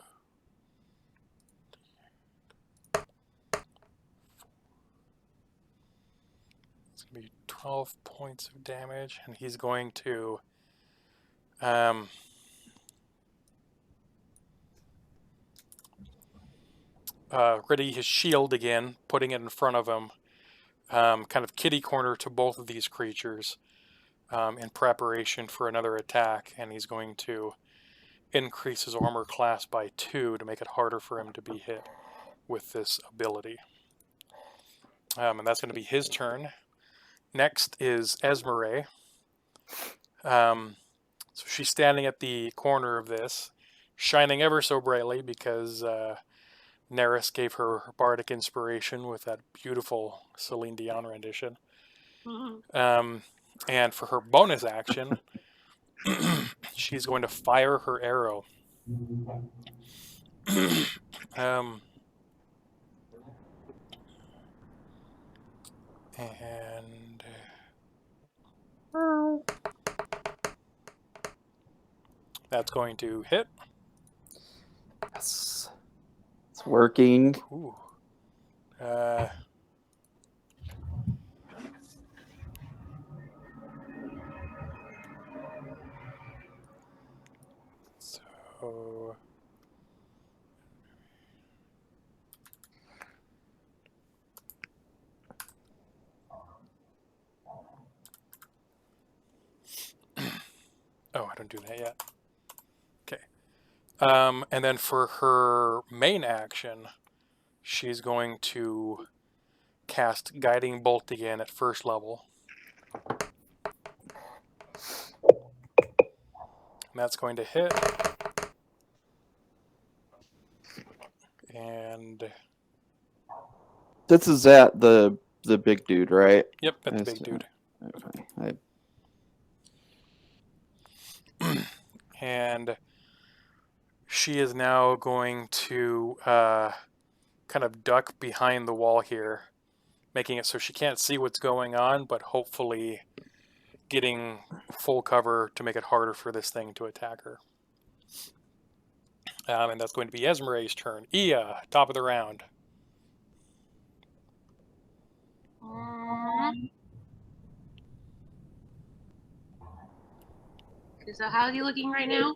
It's going to be 12 points of damage, and he's going to... ready his shield again, putting it in front of him, kind of kitty corner to both of these creatures in preparation for another attack, and he's going to increase his armor class by 2 to make it harder for him to be hit with this ability. And that's going to be his turn. Next is Esmeralda. So she's standing at the corner of this, shining ever so brightly because Neris gave her bardic inspiration with that beautiful Celine Dion rendition. Mm-hmm. And for her bonus action, she's going to fire her arrow. And that's going to hit. Yes. It's working. Ooh. So oh, I don't do that yet. Okay. And then for her main action, she's going to cast Guiding Bolt again at first level. And that's going to hit. And this is at the big dude, right? Yep, at the big dude. Okay. And she is now going to kind of duck behind the wall here, making it so she can't see what's going on, but hopefully getting full cover to make it harder for this thing to attack her. And that's going to be Esmeralda's turn. Ia, top of the round. So how is he looking right now?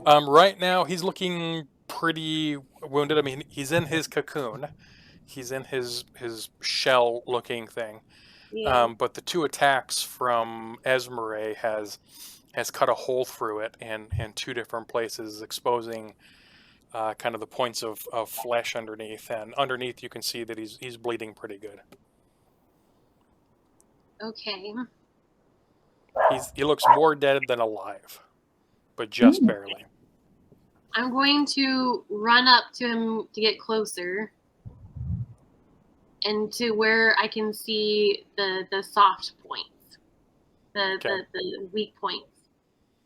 Right now, he's looking pretty wounded. I mean, he's in his cocoon. He's in his shell-looking thing. Yeah. But the 2 attacks from Esmeralda has cut a hole through it in 2 different places, exposing kind of the points of flesh underneath. And underneath, you can see that he's bleeding pretty good. Okay. He looks more dead than alive, but just barely. I'm going to run up to him to get closer and to where I can see the soft points, the weak points,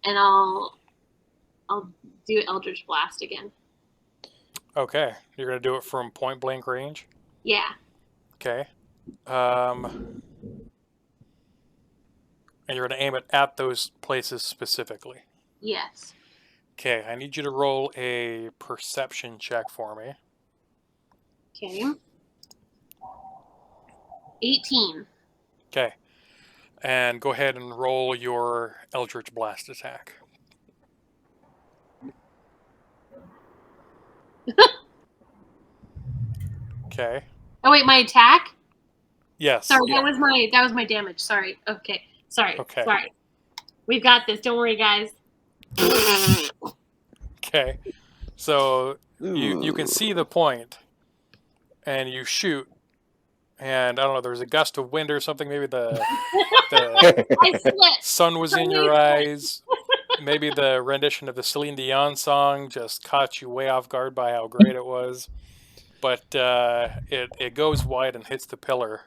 and I'll do Eldritch Blast again. Okay, you're gonna do it from point blank range? Yeah. Okay. And you're gonna aim it at those places specifically? Yes. Okay, I need you to roll a perception check for me. Okay. 18. Okay. And go ahead and roll your Eldritch Blast attack. Okay. Oh wait, my attack? Yes. Sorry, yeah. that was my damage. Sorry. Okay. Sorry. Okay. Sorry. We've got this. Don't worry, guys. Okay. So you can see the point, and you shoot, and I don't know. There's a gust of wind or something. Maybe the I slipped. sun was in your eyes. Maybe the rendition of the Celine Dion song just caught you way off guard by how great it was. But it goes wide and hits the pillar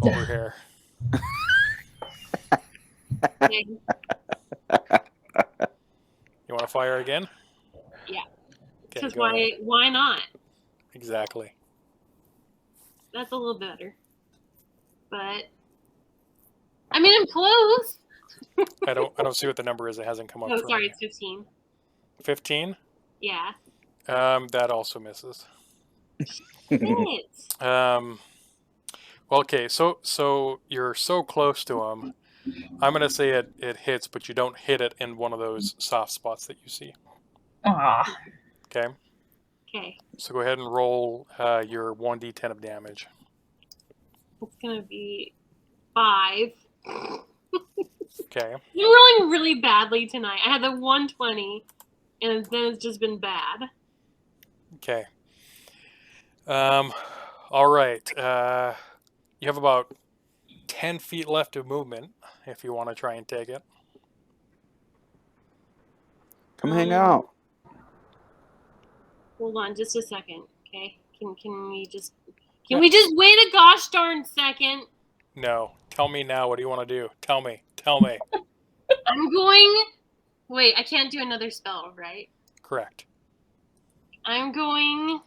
over here. Okay. You want to fire again? Yeah. Okay, Because go ahead. why not? Exactly. That's a little better. But I mean, I'm close. I don't see what the number is. It hasn't come up. Oh, for sorry, me. it's 15. 15. Yeah. That also misses. It. Well, okay. So you're so close to him. I'm gonna say it hits, but you don't hit it in one of those soft spots that you see. Aw. Okay. Okay. So go ahead and roll your 1d10 of damage. It's gonna be 5. Okay. I'm rolling really badly tonight. I had the 120, and then it's just been bad. Okay. All right. You have about 10 feet left of movement if you want to try and take it. Come hang out. Hold on, just a second, okay? Can we just Yeah. we just wait a gosh darn second? No. Tell me now. What do you want to do? Tell me. Tell me. I'm going. Wait, I can't do another spell, right? Correct. I'm going.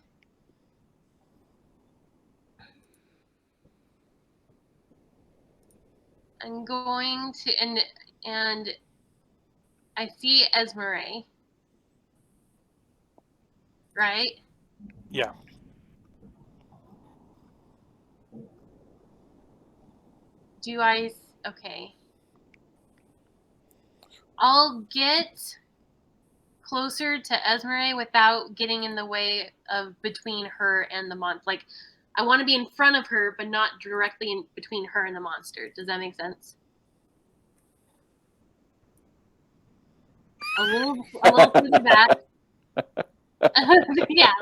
I'm going to and I see Esmeralda. Right? Yeah. Do I? Okay. I'll get closer to Esmeralda without getting in the way of between her and the monster. Like, I want to be in front of her, but not directly in between her and the monster. Does that make sense? A little further back. Yeah.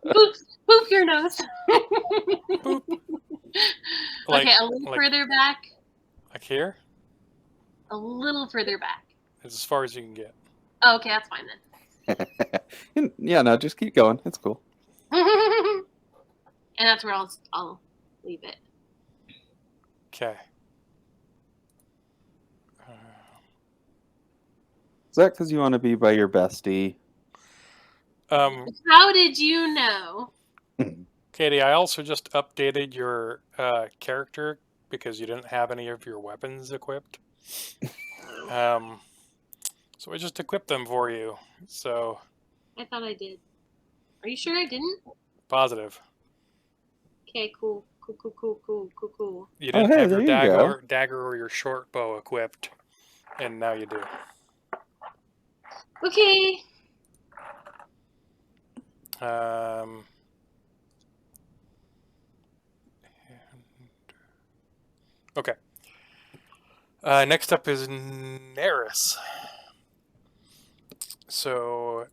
Boop your nose. Boop. Like, okay, a little further back. Like here? A little further back. It's as far as you can get. Oh, okay, that's fine then. Yeah, no, just keep going. It's cool. And that's where I'll leave it. Okay. Is that because you want to be by your bestie? How did you know? Katie, I also just updated your character because you didn't have any of your weapons equipped. So I just equipped them for you. So. I thought I did. Are you sure I didn't? Positive. Okay, cool. You didn't hey, have your there you go. dagger or your short bow equipped, and now you do. Okay. Okay. Next up is Neris. So,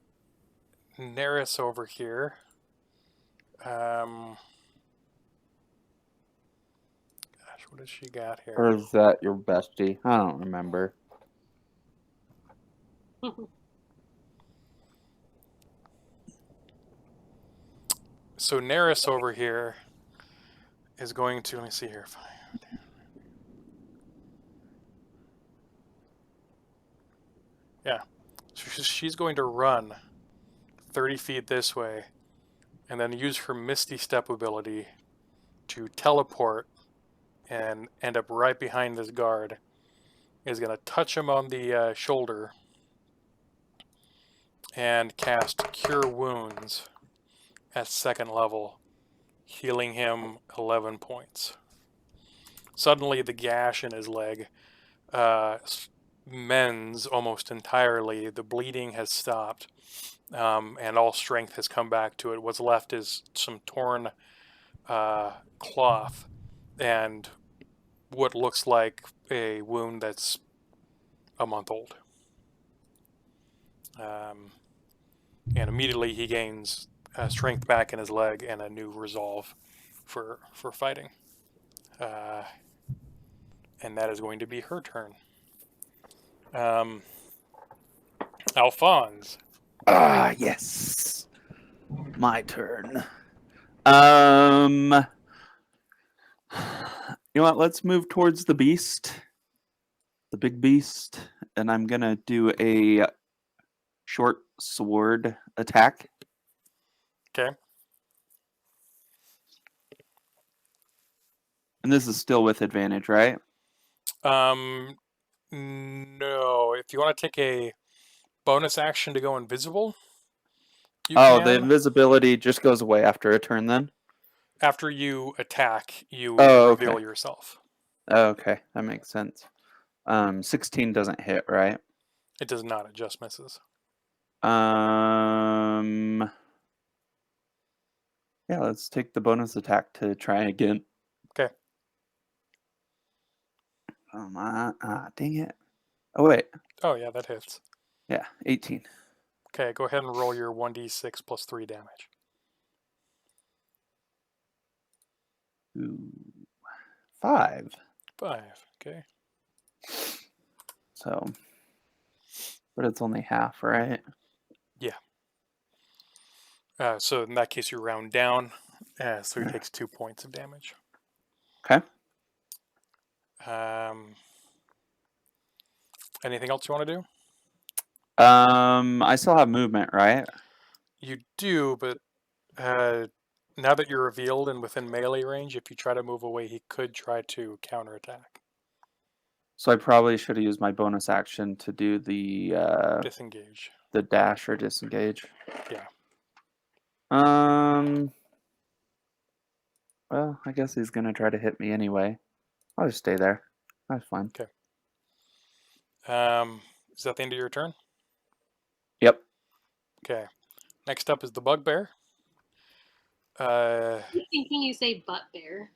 Neris over here. Gosh, what has she got here? Or is that your bestie? I don't remember. So Neris over here is going to, let me see here. Yeah. So she's going to run 30 feet this way and then use her Misty Step ability to teleport and end up right behind this guard. Is going to touch him on the shoulder and cast Cure Wounds at 2nd level, healing him 11 points. Suddenly, the gash in his leg mends almost entirely. The bleeding has stopped, and all strength has come back to it. What's left is some torn cloth and what looks like a wound that's a month old. And immediately he gains strength back in his leg and a new resolve for fighting. And that is going to be her turn. Alphonse. Yes. My turn. You know what? Let's move towards the beast. The big beast. And I'm going to do a short sword attack. Okay. And this is still with advantage, right? No. If you want to take a bonus action to go invisible, you Oh, can. the invisibility just goes away after a turn then? After you attack, you reveal okay. yourself. Okay, that makes sense. 16 doesn't hit, right? It does not. It just misses. Yeah, let's take the bonus attack to try again. Okay. Dang it. Oh, wait. Oh, yeah, that hits. Yeah, 18. Okay, go ahead and roll your 1d6 plus 3 damage. Ooh. 5. 5, okay. So, but it's only half, right? Yeah. So in that case, you round down. So he takes 2 points of damage. Okay. Anything else you want to do? I still have movement, right? You do, but now that you're revealed and within melee range, if you try to move away, he could try to counterattack. So I probably should have used my bonus action to do the Disengage. the dash or disengage. Yeah. Well, I guess he's gonna try to hit me anyway. I'll just stay there. That's fine. Okay. Is that the end of your turn? Yep. Okay. Next up is the bugbear. I'm thinking you say butt bear.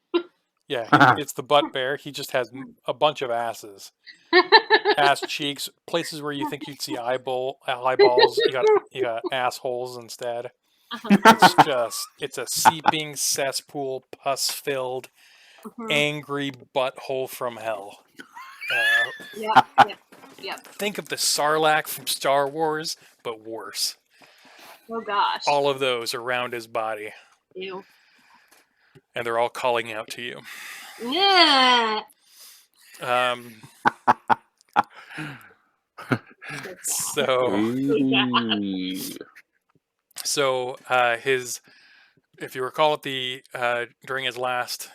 Yeah, it's the butt bear. He just has a bunch of asses. Ass cheeks, places where you think you'd see eyeballs. You got assholes instead. It's a seeping cesspool, pus-filled, angry butthole from hell. Yep. Think of the Sarlacc from Star Wars, but worse. Oh gosh. All of those around his body. Ew. And they're all calling out to you. Yeah. So if you recall during his last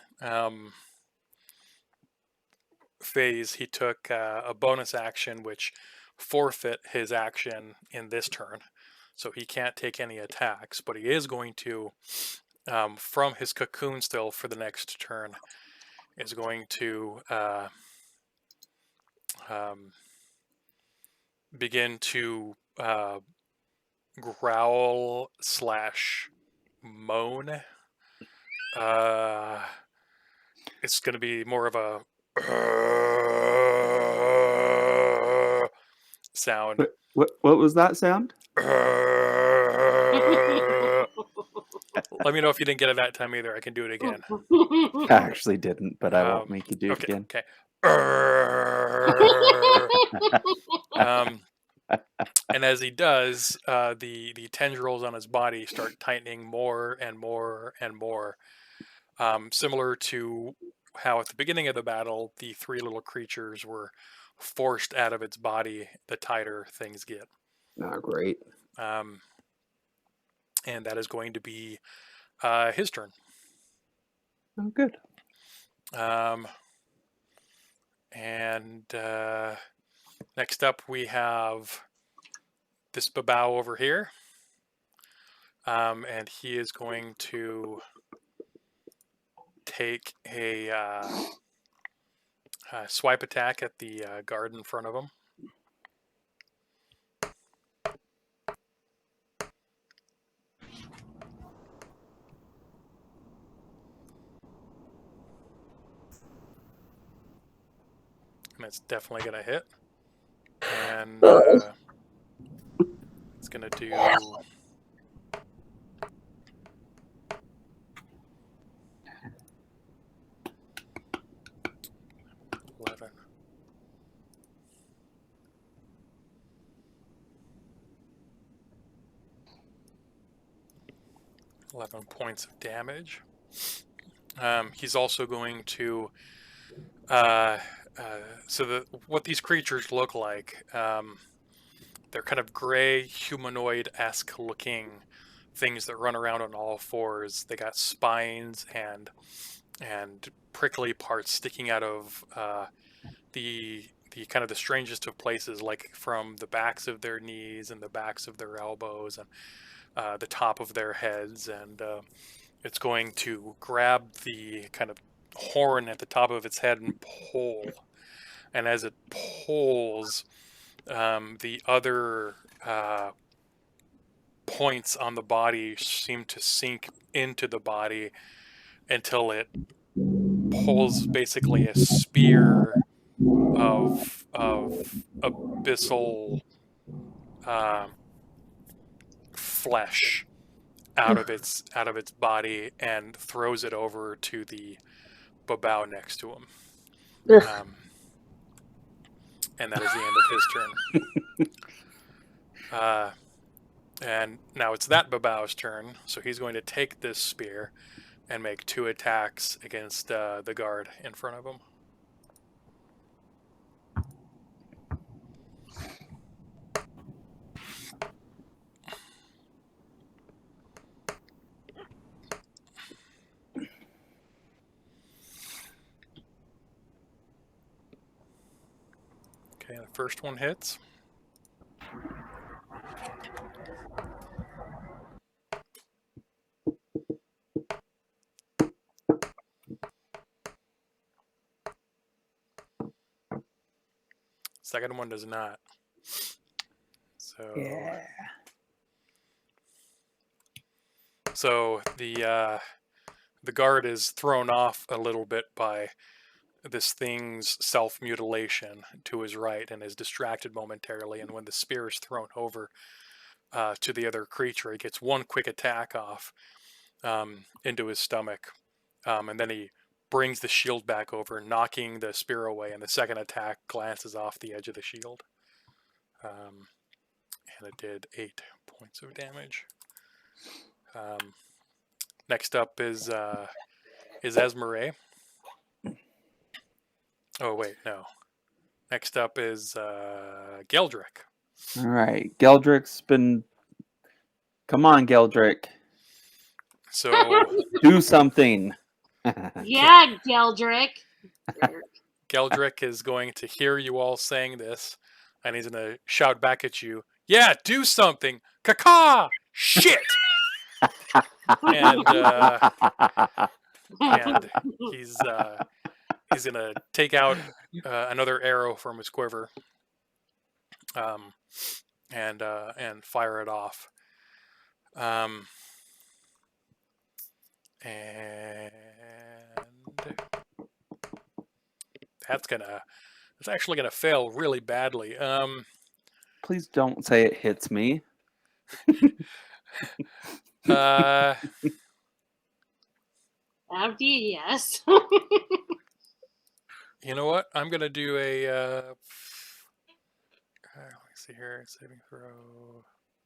phase, he took a bonus action which forfeit his action in this turn, so he can't take any attacks, but he is going to, from his cocoon still for the next turn, is going to begin to growl / moan. It's going to be more of a sound. What was that sound? Let me know if you didn't get it that time either. I can do it again. I actually didn't, but I won't make you do it again. Okay. And as he does, the tendrils on his body start tightening more and more and more. Similar to how at the beginning of the battle, the 3 little creatures were forced out of its body, the tighter things get. Oh, great. And that is going to be his turn. Oh, good. And next up we have this Babao over here. And he is going to take a swipe attack at the guard in front of him. And it's definitely going to hit. And it's going to do 11. 11 points of damage. He's also going to what these creatures look like, they're kind of gray, humanoid-esque looking things that run around on all fours. They got spines and prickly parts sticking out of the kind of the strangest of places, like from the backs of their knees and the backs of their elbows and the top of their heads. And it's going to grab the kind of horn at the top of its head and pull. And as it pulls, the other points on the body seem to sink into the body until it pulls basically a spear of abyssal flesh out of its body and throws it over to the babao next to him. And that is the end of his turn. And now it's that babao's turn, so he's going to take this spear and make 2 attacks against the guard in front of him. Okay, the first one hits. Second one does not. So Yeah. So the guard is thrown off a little bit by this thing's self-mutilation to his right and is distracted momentarily. And when the spear is thrown over to the other creature, he gets one quick attack off into his stomach. And then he brings the shield back over, knocking the spear away. And the second attack glances off the edge of the shield. And it did 8 points of damage. Next up is Esmeralda. Oh, wait, no. Next up is Geldrick. All right. Geldrick's been... Come on, Geldrick. So Do something. Yeah, Geldrick. Geldrick is going to hear you all saying this, and he's going to shout back at you, "Yeah, do something! Caca! Shit!" and he's going to take out another arrow from his quiver and fire it off. And it's actually gonna fail really badly. Please don't say it hits me. After you, yes. You know what? I'm gonna do a. Let me see here. Saving throw. I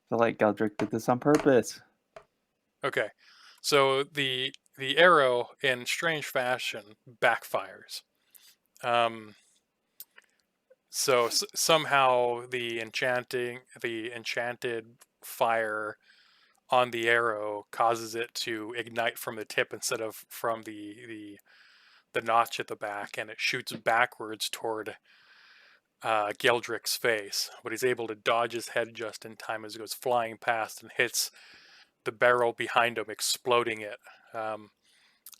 feel like Geldrick did this on purpose. Okay, so the arrow in strange fashion backfires. So somehow the enchanted fire on the arrow causes it to ignite from the tip instead of from the notch at the back, and it shoots backwards toward Geldrick's face, but he's able to dodge his head just in time as it goes flying past and hits the barrel behind him, exploding it.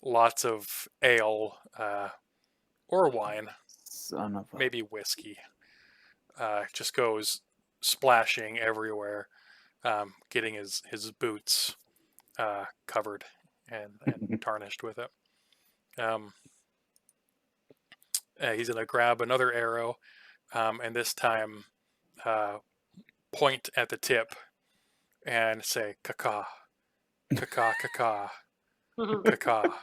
Lots of ale or wine Son of a... maybe whiskey. Just goes splashing everywhere, getting his boots covered and tarnished with it. He's going to grab another arrow, and this time point at the tip and say, "Caca, caca, caca, caca,"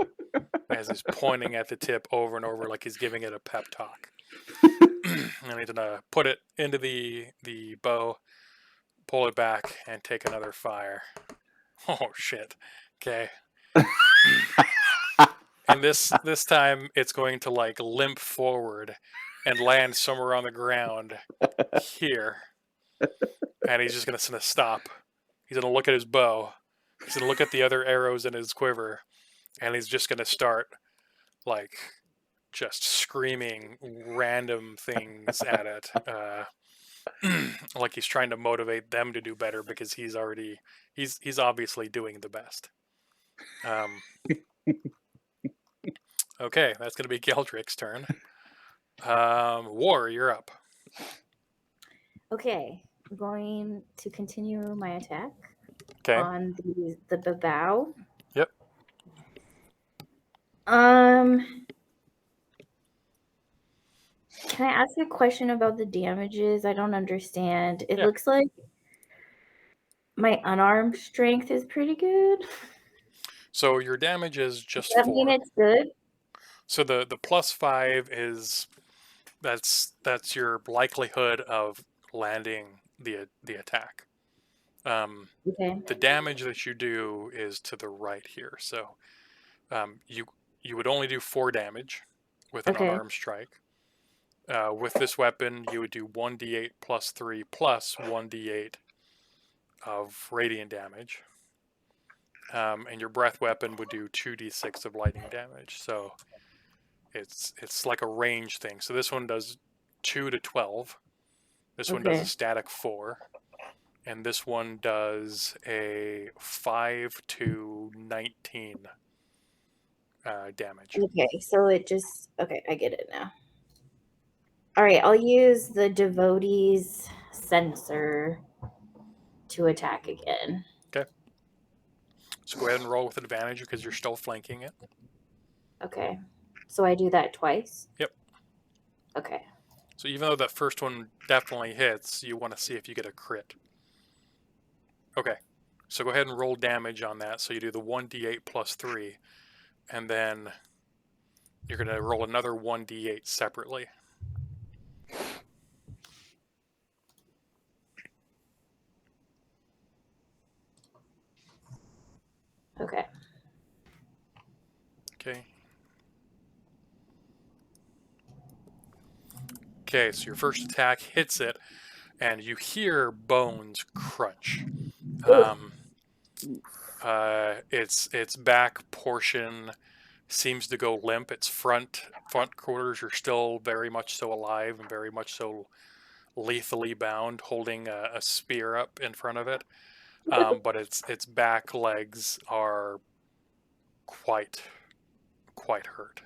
as he's pointing at the tip over and over like he's giving it a pep talk. And he's going to put it into the bow, pull it back, and take another fire. Oh, shit. Okay. And this time it's going to like limp forward and land somewhere on the ground here. And he's just going to stop. He's going to look at his bow. He's going to look at the other arrows in his quiver. And he's just going to start like just screaming random things at it. Like he's trying to motivate them to do better because he's obviously doing the best. Okay, that's going to be Geldric's turn. War, you're up. Okay, I'm going to continue my attack Okay. on the bow. Yep. Can I ask a question about the damages? I don't understand. It Yeah. looks like my unarmed strength is pretty good. So your damage is just Does that 4. mean it's good? So the +5 is that's your likelihood of landing the attack. Okay. The damage that you do is to the right here. So you would only do 4 damage with an Okay. unarmed strike. With this weapon, you would do 1d8 plus 3 plus 1d8 of radiant damage. And your breath weapon would do 2d6 of lightning damage. So it's like a range thing. So this one does 2 to 12. This one does a static 4. And this one does a 5 to 19 damage. Okay, so I get it now. All right, I'll use the devotee's censer to attack again. Okay. So go ahead and roll with advantage because you're still flanking it. Okay. So I do that twice? Yep. Okay. So even though that first one definitely hits, you want to see if you get a crit. Okay. So go ahead and roll damage on that. So you do the 1d8 plus 3. And then you're going to roll another 1d8 separately. Okay. Okay. Okay, so your first attack hits it, and you hear bones crunch. Its back portion seems to go limp. Its front quarters are still very much so alive and very much so lethally bound, holding a spear up in front of it. But its back legs are quite hurt.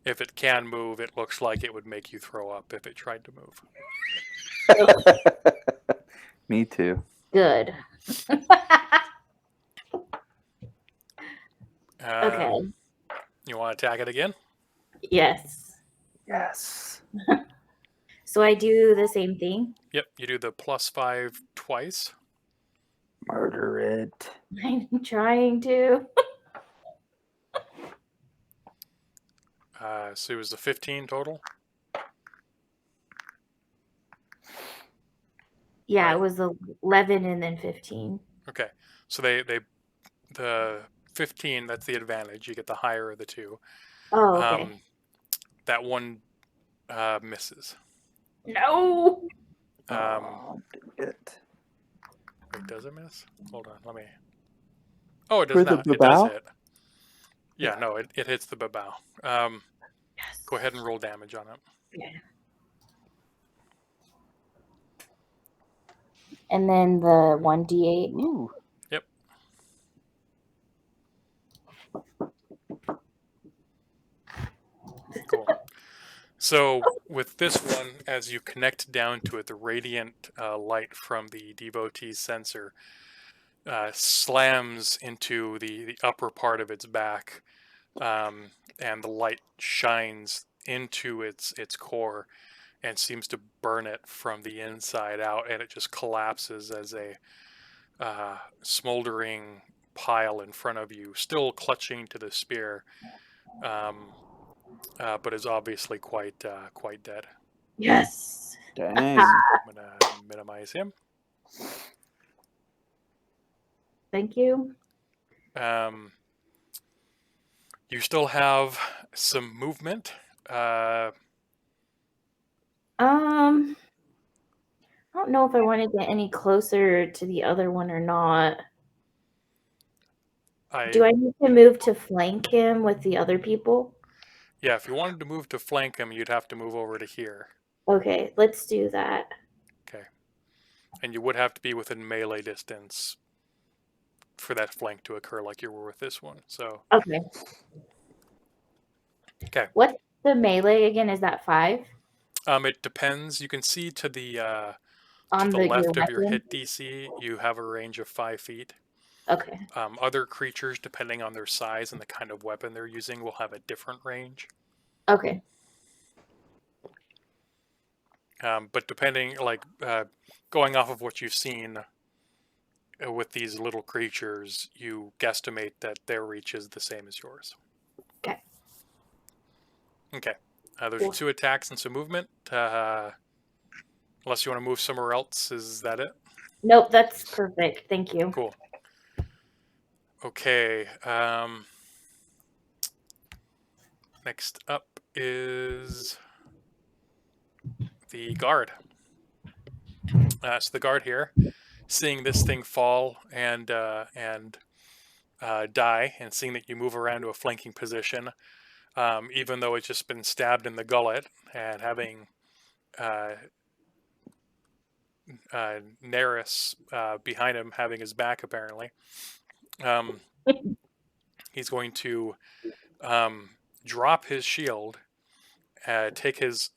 If it can move, it looks like it would make you throw up if it tried to move. Me too. Good. Okay. You want to attack it again? Yes. Yes. So I do the same thing? Yep, you do the +5 twice. Murder it. I'm trying to. So it was a 15 total? Yeah, Right. it was 11 and then 15. Okay. So the 15, that's the advantage. You get the higher of the two. Oh, okay. That one misses. No. Dang it. Wait, does it miss? Hold on, let me... Oh, it does For the not. It does bow? hit. Yeah, no, it hits the bow. Yes. Go ahead and roll damage on it. Yeah. And then the 1d8. Ooh. Yep. Cool. So with this one, as you connect down to it, the radiant light from the devotee's sensor slams into the upper part of its back, and the light shines into its core and seems to burn it from the inside out, and it just collapses as a smoldering pile in front of you, still clutching to the spear, but is obviously quite dead. Yes. Dang. I'm gonna minimize him. Thank you. You still have some movement. I don't know if I want to get any closer to the other one or not. Do I need to move to flank him with the other people? Yeah, if you wanted to move to flank him, you'd have to move over to here. Okay, let's do that. Okay. And you would have to be within melee distance for that flank to occur like you were with this one. So. Okay. Okay. What's the melee again? Is that 5? It depends. You can see to the On left your of your weapon? hit DC, you have a range of 5 feet. Okay. Other creatures, depending on their size and the kind of weapon they're using, will have a different range. Okay. But depending, going off of what you've seen with these little creatures, you guesstimate that their reach is the same as yours. Okay. Okay. There's your 2 attacks and some movement. Unless you want to move somewhere else, is that it? Nope, that's perfect. Thank you. Cool. Okay. Next up is the guard. So the guard here, seeing this thing fall and die, and seeing that you move around to a flanking position, even though it's just been stabbed in the gullet, and having Neris behind him, having his back apparently, he's going to drop his shield, take his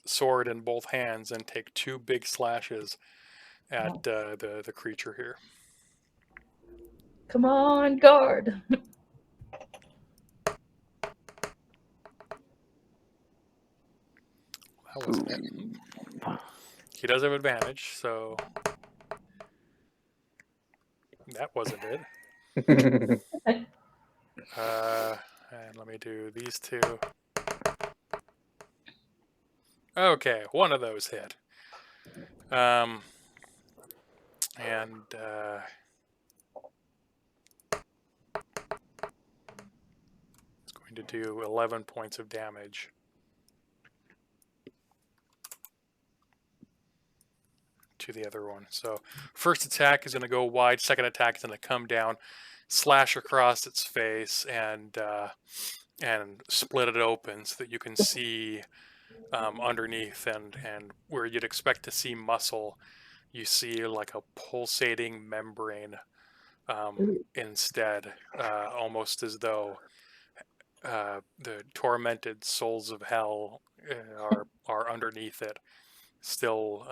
sword in both hands, and take 2 big slashes at the creature here. Come on, guard. That wasn't it. He does have advantage, so that wasn't it. And let me do these 2. Okay, one of those hit. And it's going to do 11 points of damage. To the other one. So first attack is going to go wide, second attack is going to come down, slash across its face, and split it open so that you can see underneath, and where you'd expect to see muscle, you see like a pulsating membrane instead, almost as though the tormented souls of hell are underneath it, still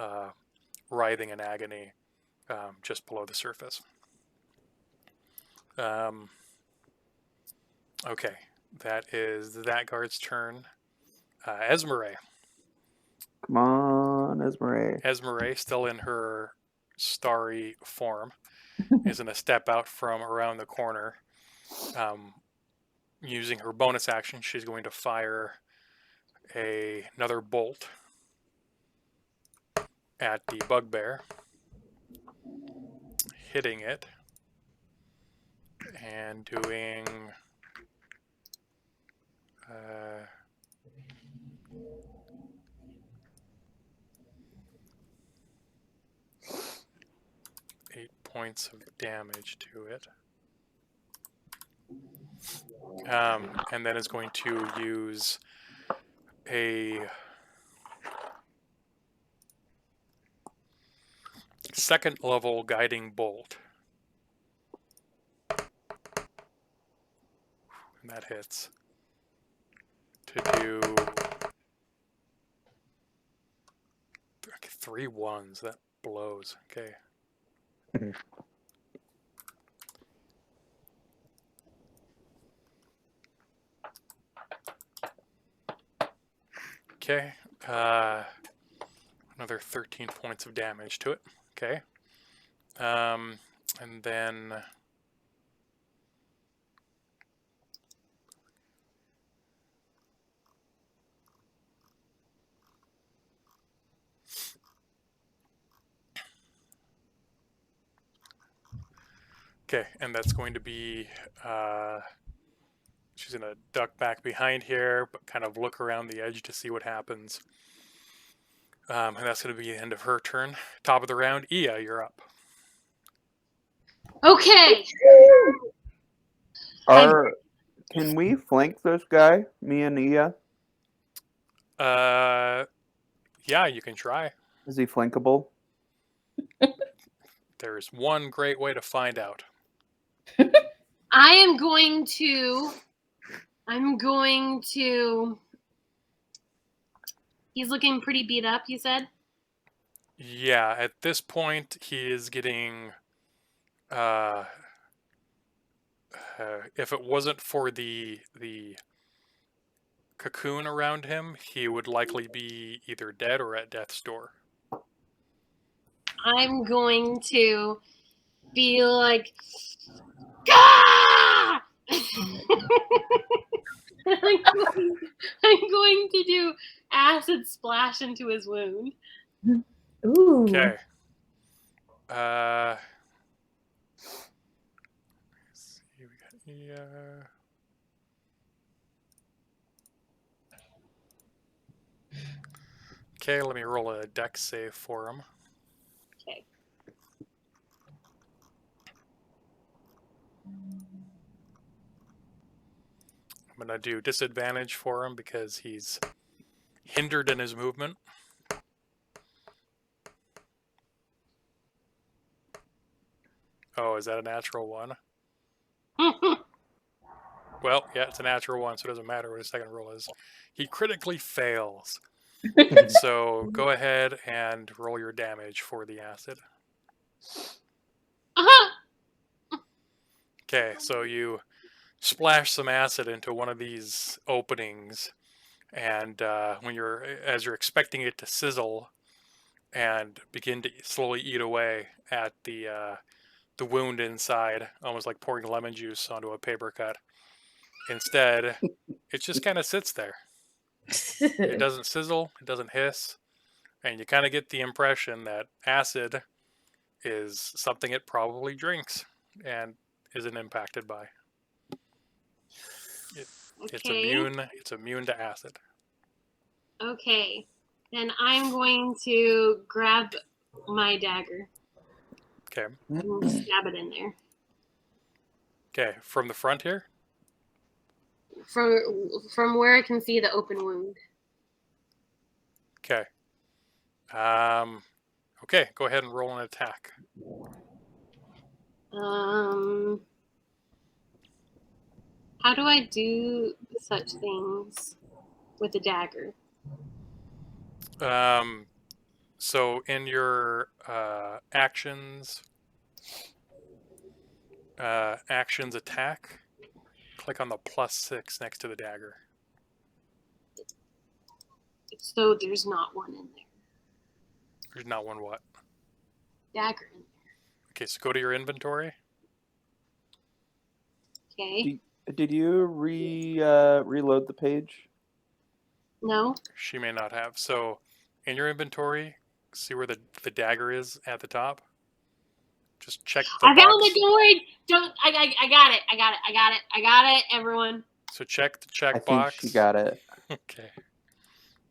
writhing in agony, just below the surface. Okay, that is that guard's turn. Esmeralda. Come on, Esmeralda. Esmeralda, still in her starry form, is going to step out from around the corner. Using her bonus action, she's going to fire another bolt at the bugbear, hitting it and doing 8 points of damage to it. And then is going to use a second level guiding bolt. And that hits to do 3 1s. That blows. Okay. Okay. Another 13 points of damage to it. Okay. And then okay, and that's going to be she's gonna duck back behind here, but kind of look around the edge to see what happens. And that's gonna be the end of her turn. Top of the round, Ia, you're up. Okay. Can we flank this guy, me and Ia? Yeah, you can try. Is he flankable? There's one great way to find out. I'm going to. He's looking pretty beat up, you said? Yeah, at this point, he is getting. If it wasn't for the cocoon around him, he would likely be either dead or at death's door. I'm going to be like, Gah! I'm going to do acid splash into his wound. Ooh. Okay. Let's see, we got Okay, let me roll a dex save for him. Okay. I'm gonna do disadvantage for him because he's hindered in his movement. Oh, is that a natural one? Well, yeah, it's a natural one, so it doesn't matter what his second roll is. He critically fails. So go ahead and roll your damage for the acid. Okay, so you splash some acid into one of these openings, and as you're expecting it to sizzle and begin to slowly eat away at the wound inside, almost like pouring lemon juice onto a paper cut. Instead, it just kind of sits there. It doesn't sizzle, it doesn't hiss, and you kind of get the impression that acid is something it probably drinks and isn't impacted by. It's immune to acid. Okay. Then I'm going to grab my dagger. Okay. And stab it in there. Okay, from the front here? From where I can see the open wound. Okay. Okay, go ahead and roll an attack. How do I do such things with a dagger? So in your actions attack, click on the +6 next to the dagger. So there's not one in there. There's not one what? Dagger in there. Okay, so go to your inventory. Okay. Did you reload the page? No. She may not have. So in your inventory, see where the dagger is at the top? Just check the I box. found it, don't worry. I got it, everyone. So check the check I box. think she got it. Okay.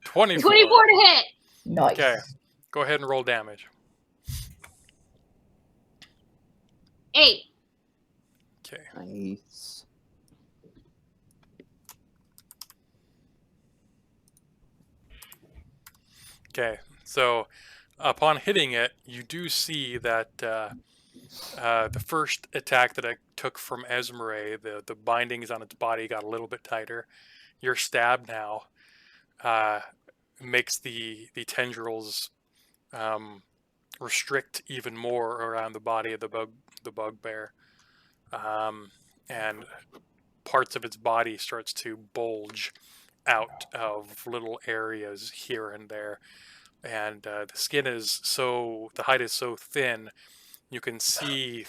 24. 24 to hit. Nice. Okay. Go ahead and roll damage. 8. Okay. Nice. Okay. So upon hitting it, you do see that the first attack that I took from Esmeralda, the bindings on its body got a little bit tighter. Your stab now makes the tendrils restrict even more around the body of the bugbear, and parts of its body starts to bulge out of little areas here and there, and the hide is so thin, you can see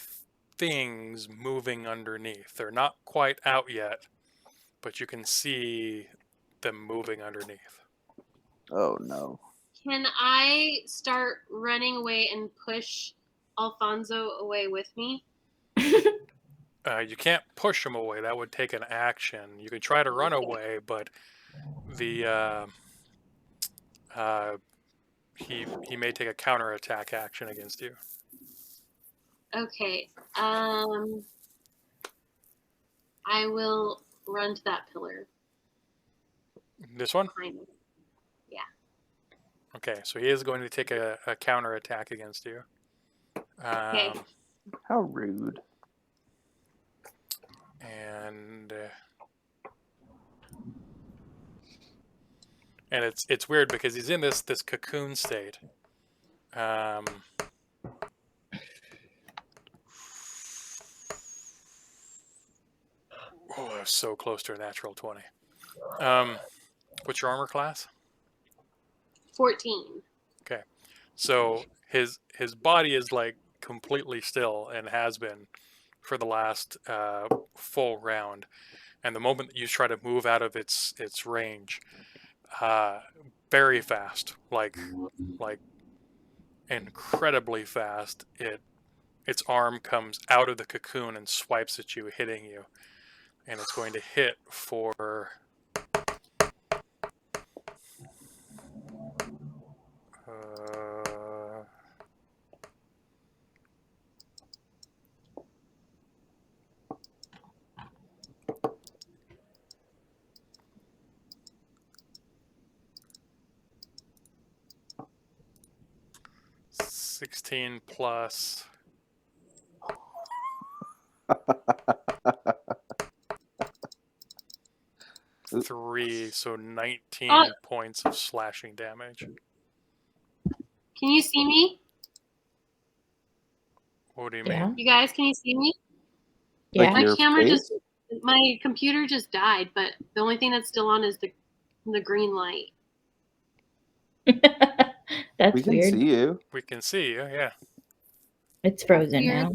things moving underneath. They're not quite out yet, but you can see them moving underneath. Oh no. Can I start running away and push Alfonso away with me? You can't push him away. That would take an action. You can try to run away, but the he may take a counterattack action against you. Okay. I will run to that pillar. This one? Behind me. Okay, so he is going to take a counterattack against you. Okay. How rude. And it's weird because he's in this cocoon state. Oh, so close to a natural 20. What's your armor class? 14. Okay, so his body is like completely still and has been for the last full round, and the moment that you try to move out of its range, very fast, like incredibly fast, its arm comes out of the cocoon and swipes at you, hitting you, and it's going to hit for 16 plus 3, so 19 points of slashing damage. Can you see me? What do you Yeah. mean? You guys, can you see me? Yeah. My your camera face? my computer just died, but the only thing that's still on is the green light. That's We can weird. see you. We can see you, yeah. It's frozen Weird.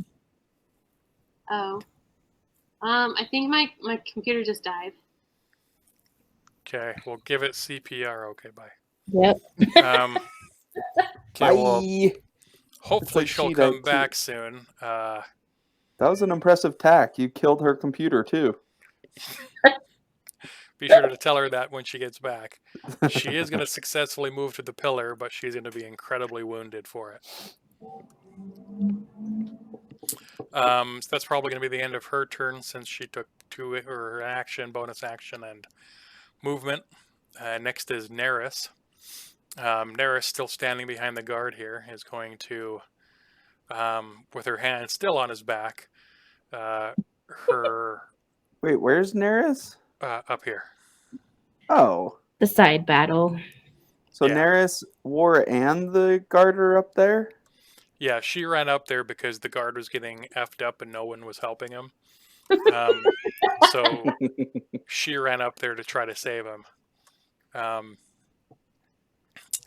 now. Oh. I think my computer just died. Okay, we'll give it CPR. Okay, bye. Yep. Okay, Bye. well, hopefully It's a she'll cheat, come I back soon. That was an impressive tack. You killed her computer too. Be sure to tell her that when she gets back. She is going to successfully move to the pillar, but she's going to be incredibly wounded for it. So that's probably going to be the end of her turn, since she took her action, bonus action, and movement. Next is Neris. Neris, still standing behind the guard here, is going to, with her hand still on his back, Wait, where's Neris? up here. Oh. The side battle. So Yeah. Neris, War, and the guard are up there? Yeah, she ran up there because the guard was getting effed up and no one was helping him. So she ran up there to try to save him.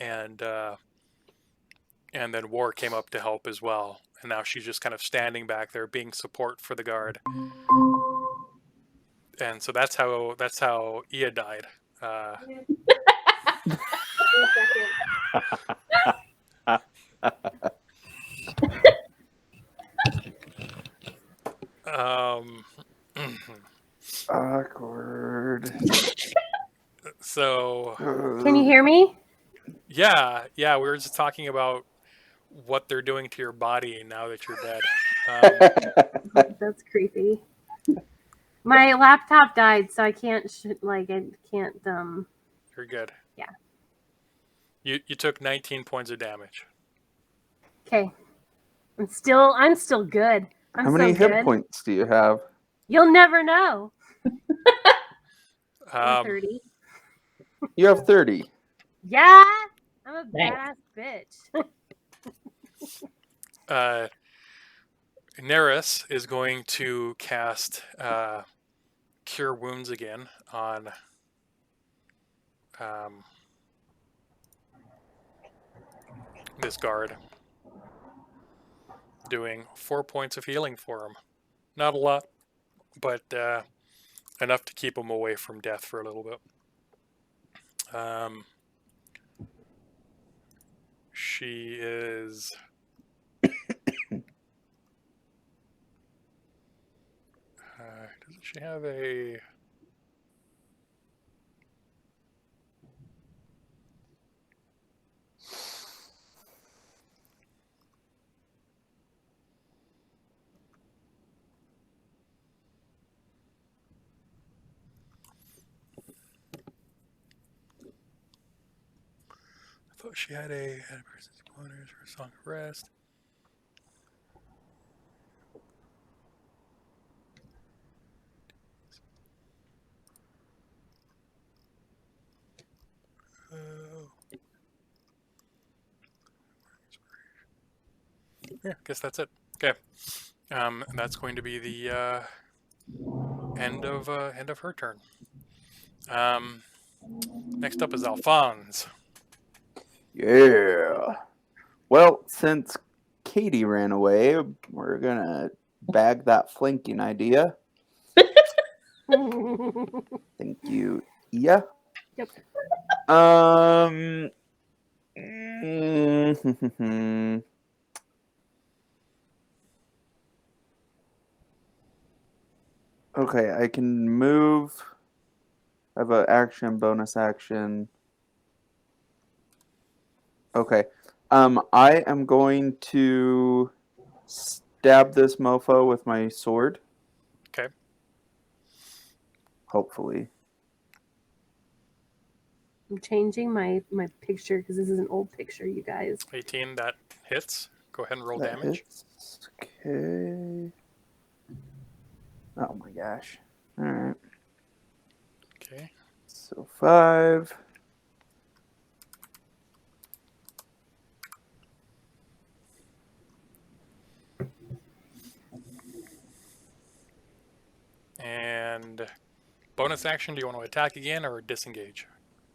And then War came up to help as well. And now she's just kind of standing back there being support for the guard. And so that's how Ia died. Awkward. So Can you hear me? yeah, we were just talking about what they're doing to your body now that you're dead. That's creepy. My laptop died, so I can't. You're good. Yeah. You took 19 points of damage. Okay. I'm still good. I'm How many so hit good. points do you have? You'll never know. I'm Um, 30. You have 30. Yeah, I'm a Nice. badass bitch. Neris is going to cast Cure Wounds again on this guard, doing 4 points of healing for him. Not a lot, but enough to keep him away from death for a little bit. She is... doesn't she have a... I thought she had a person's bonus or a song of rest. Yeah, guess that's it. Okay, and that's going to be the end of her turn. Next up is Alphonse. Yeah. Well, since Katie ran away, we're gonna bag that flanking idea. Thank you. Yeah. Yep. Okay, I can move. I have an action, bonus action. Okay. I am going to stab this mofo with my sword. Okay. Hopefully. I'm changing my picture because this is an old picture, you guys. 18, that hits. Go ahead and roll That damage. hits. Okay. Oh my gosh. Alright. Okay. So 5. And bonus action, do you want to attack again or disengage?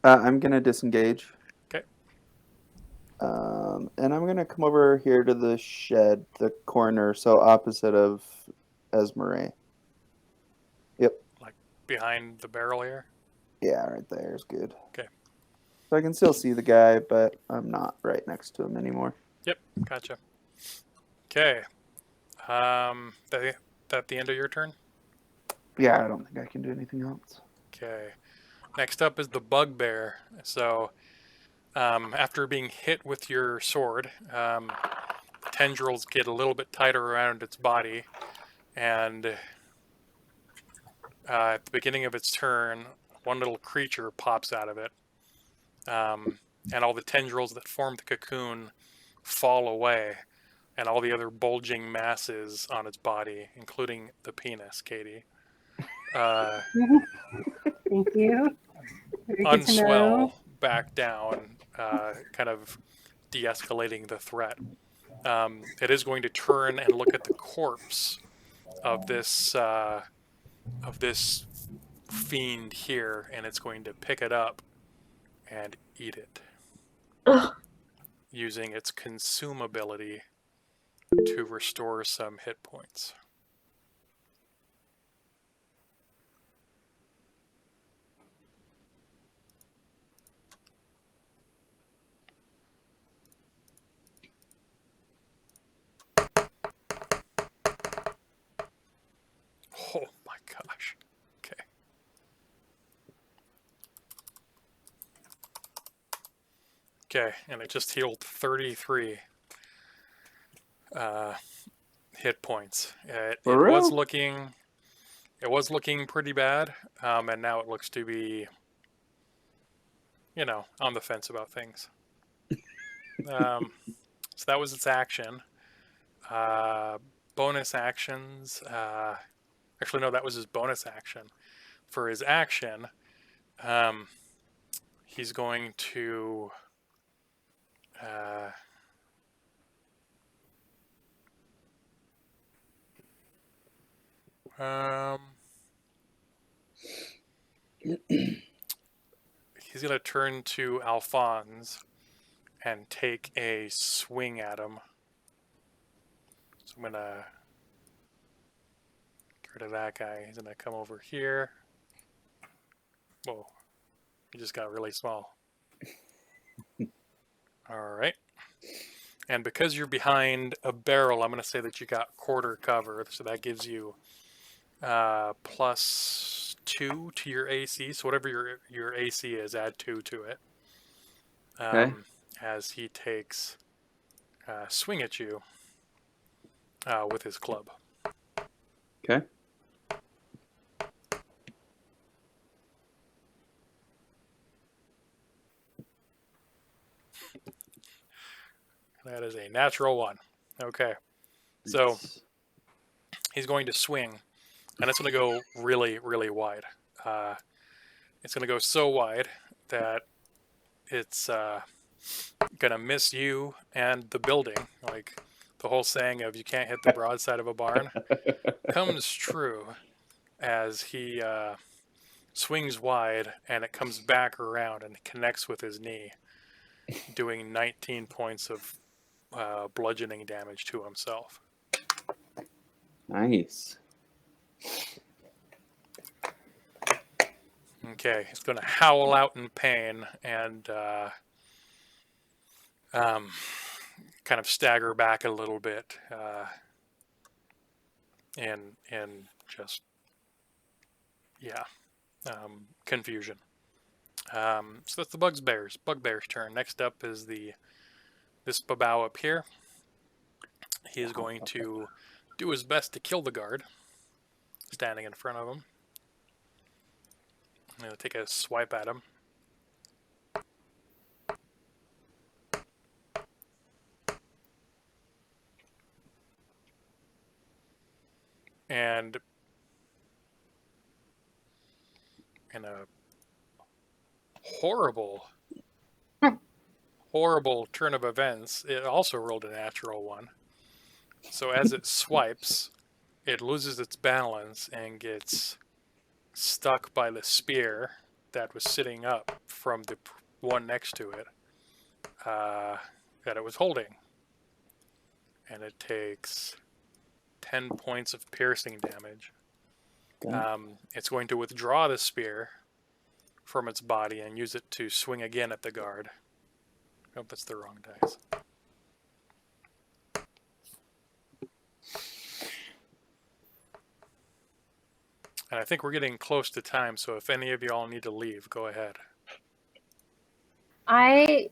I'm going to disengage. Okay. And I'm going to come over here to the shed, the corner, so opposite of Esmeralda. Yep. Like behind the barrel here? Yeah, right there is good. Okay. So I can still see the guy, but I'm not right next to him anymore. Yep, gotcha. Okay. That the end of your turn? Yeah, I don't think I can do anything else. Okay. Next up is the bugbear. So, after being hit with your sword, tendrils get a little bit tighter around its body, and at the beginning of its turn, one little creature pops out of it, and all the tendrils that form the cocoon fall away, and all the other bulging masses on its body, including the penis, Katie, Thank you. Very good to unswell know. back down, kind of de-escalating the threat. It is going to turn and look at the corpse of this fiend here, and it's going to pick it up and eat it, using its consume ability to restore some hit points. Oh my gosh. Okay. Okay, and it just healed 33 hit points. It was looking pretty bad, and now it looks to be, on the fence about things. So that was its action. Bonus actions. Actually, no, that was his bonus action. For his action, he's going to He's gonna turn to Alphonse and take a swing at him. So I'm gonna get rid of that guy. He's gonna come over here. Whoa, he just got really small. All right. And because you're behind a barrel, I'm going to say that you got quarter cover. So that gives you +2 to your AC. So whatever your AC is, add 2 to it. Okay. As he takes swing at you with his club. Okay. That is a natural 1. Okay. So he's going to swing, and it's going to go really, really wide. It's going to go so wide that it's going to miss you and the building. Like the whole saying of you can't hit the broadside of a barn comes true as he swings wide, and it comes back around and connects with his knee, doing 19 points of bludgeoning damage to himself. Nice. Okay, he's going to howl out in pain and kind of stagger back a little bit in just, confusion. So that's the Bugbear's turn. Next up is this Babao up here. He is going to do his best to kill the guard standing in front of him. I'm going to take a swipe at him. And in a horrible turn of events, it also rolled a natural 1. So as it swipes, it loses its balance and gets stuck by the spear that was sitting up from the one next to it that it was holding. And it takes 10 points of piercing damage. It's going to withdraw the spear from its body and use it to swing again at the guard. Oh, that's the wrong dice. And I think we're getting close to time, so if any of you all need to leave, go ahead. I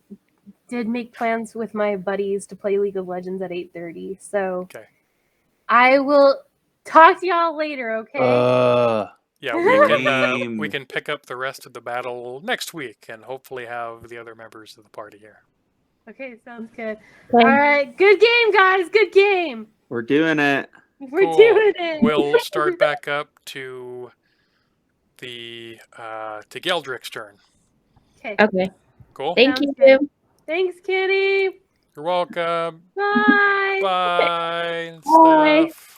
did make plans with my buddies to play League of Legends at 8:30, so Okay. I will talk to y'all later, okay? Yeah, we can pick up the rest of the battle next week and hopefully have the other members of the party here. Okay, sounds good. All right, good game, guys. Good game. We're doing it. We're doing it. We'll start back up to the to Geldrick's turn. Okay. Cool. Thank Sounds you. good. Thanks, Kitty. You're welcome. Bye. Bye. Bye. Stuff.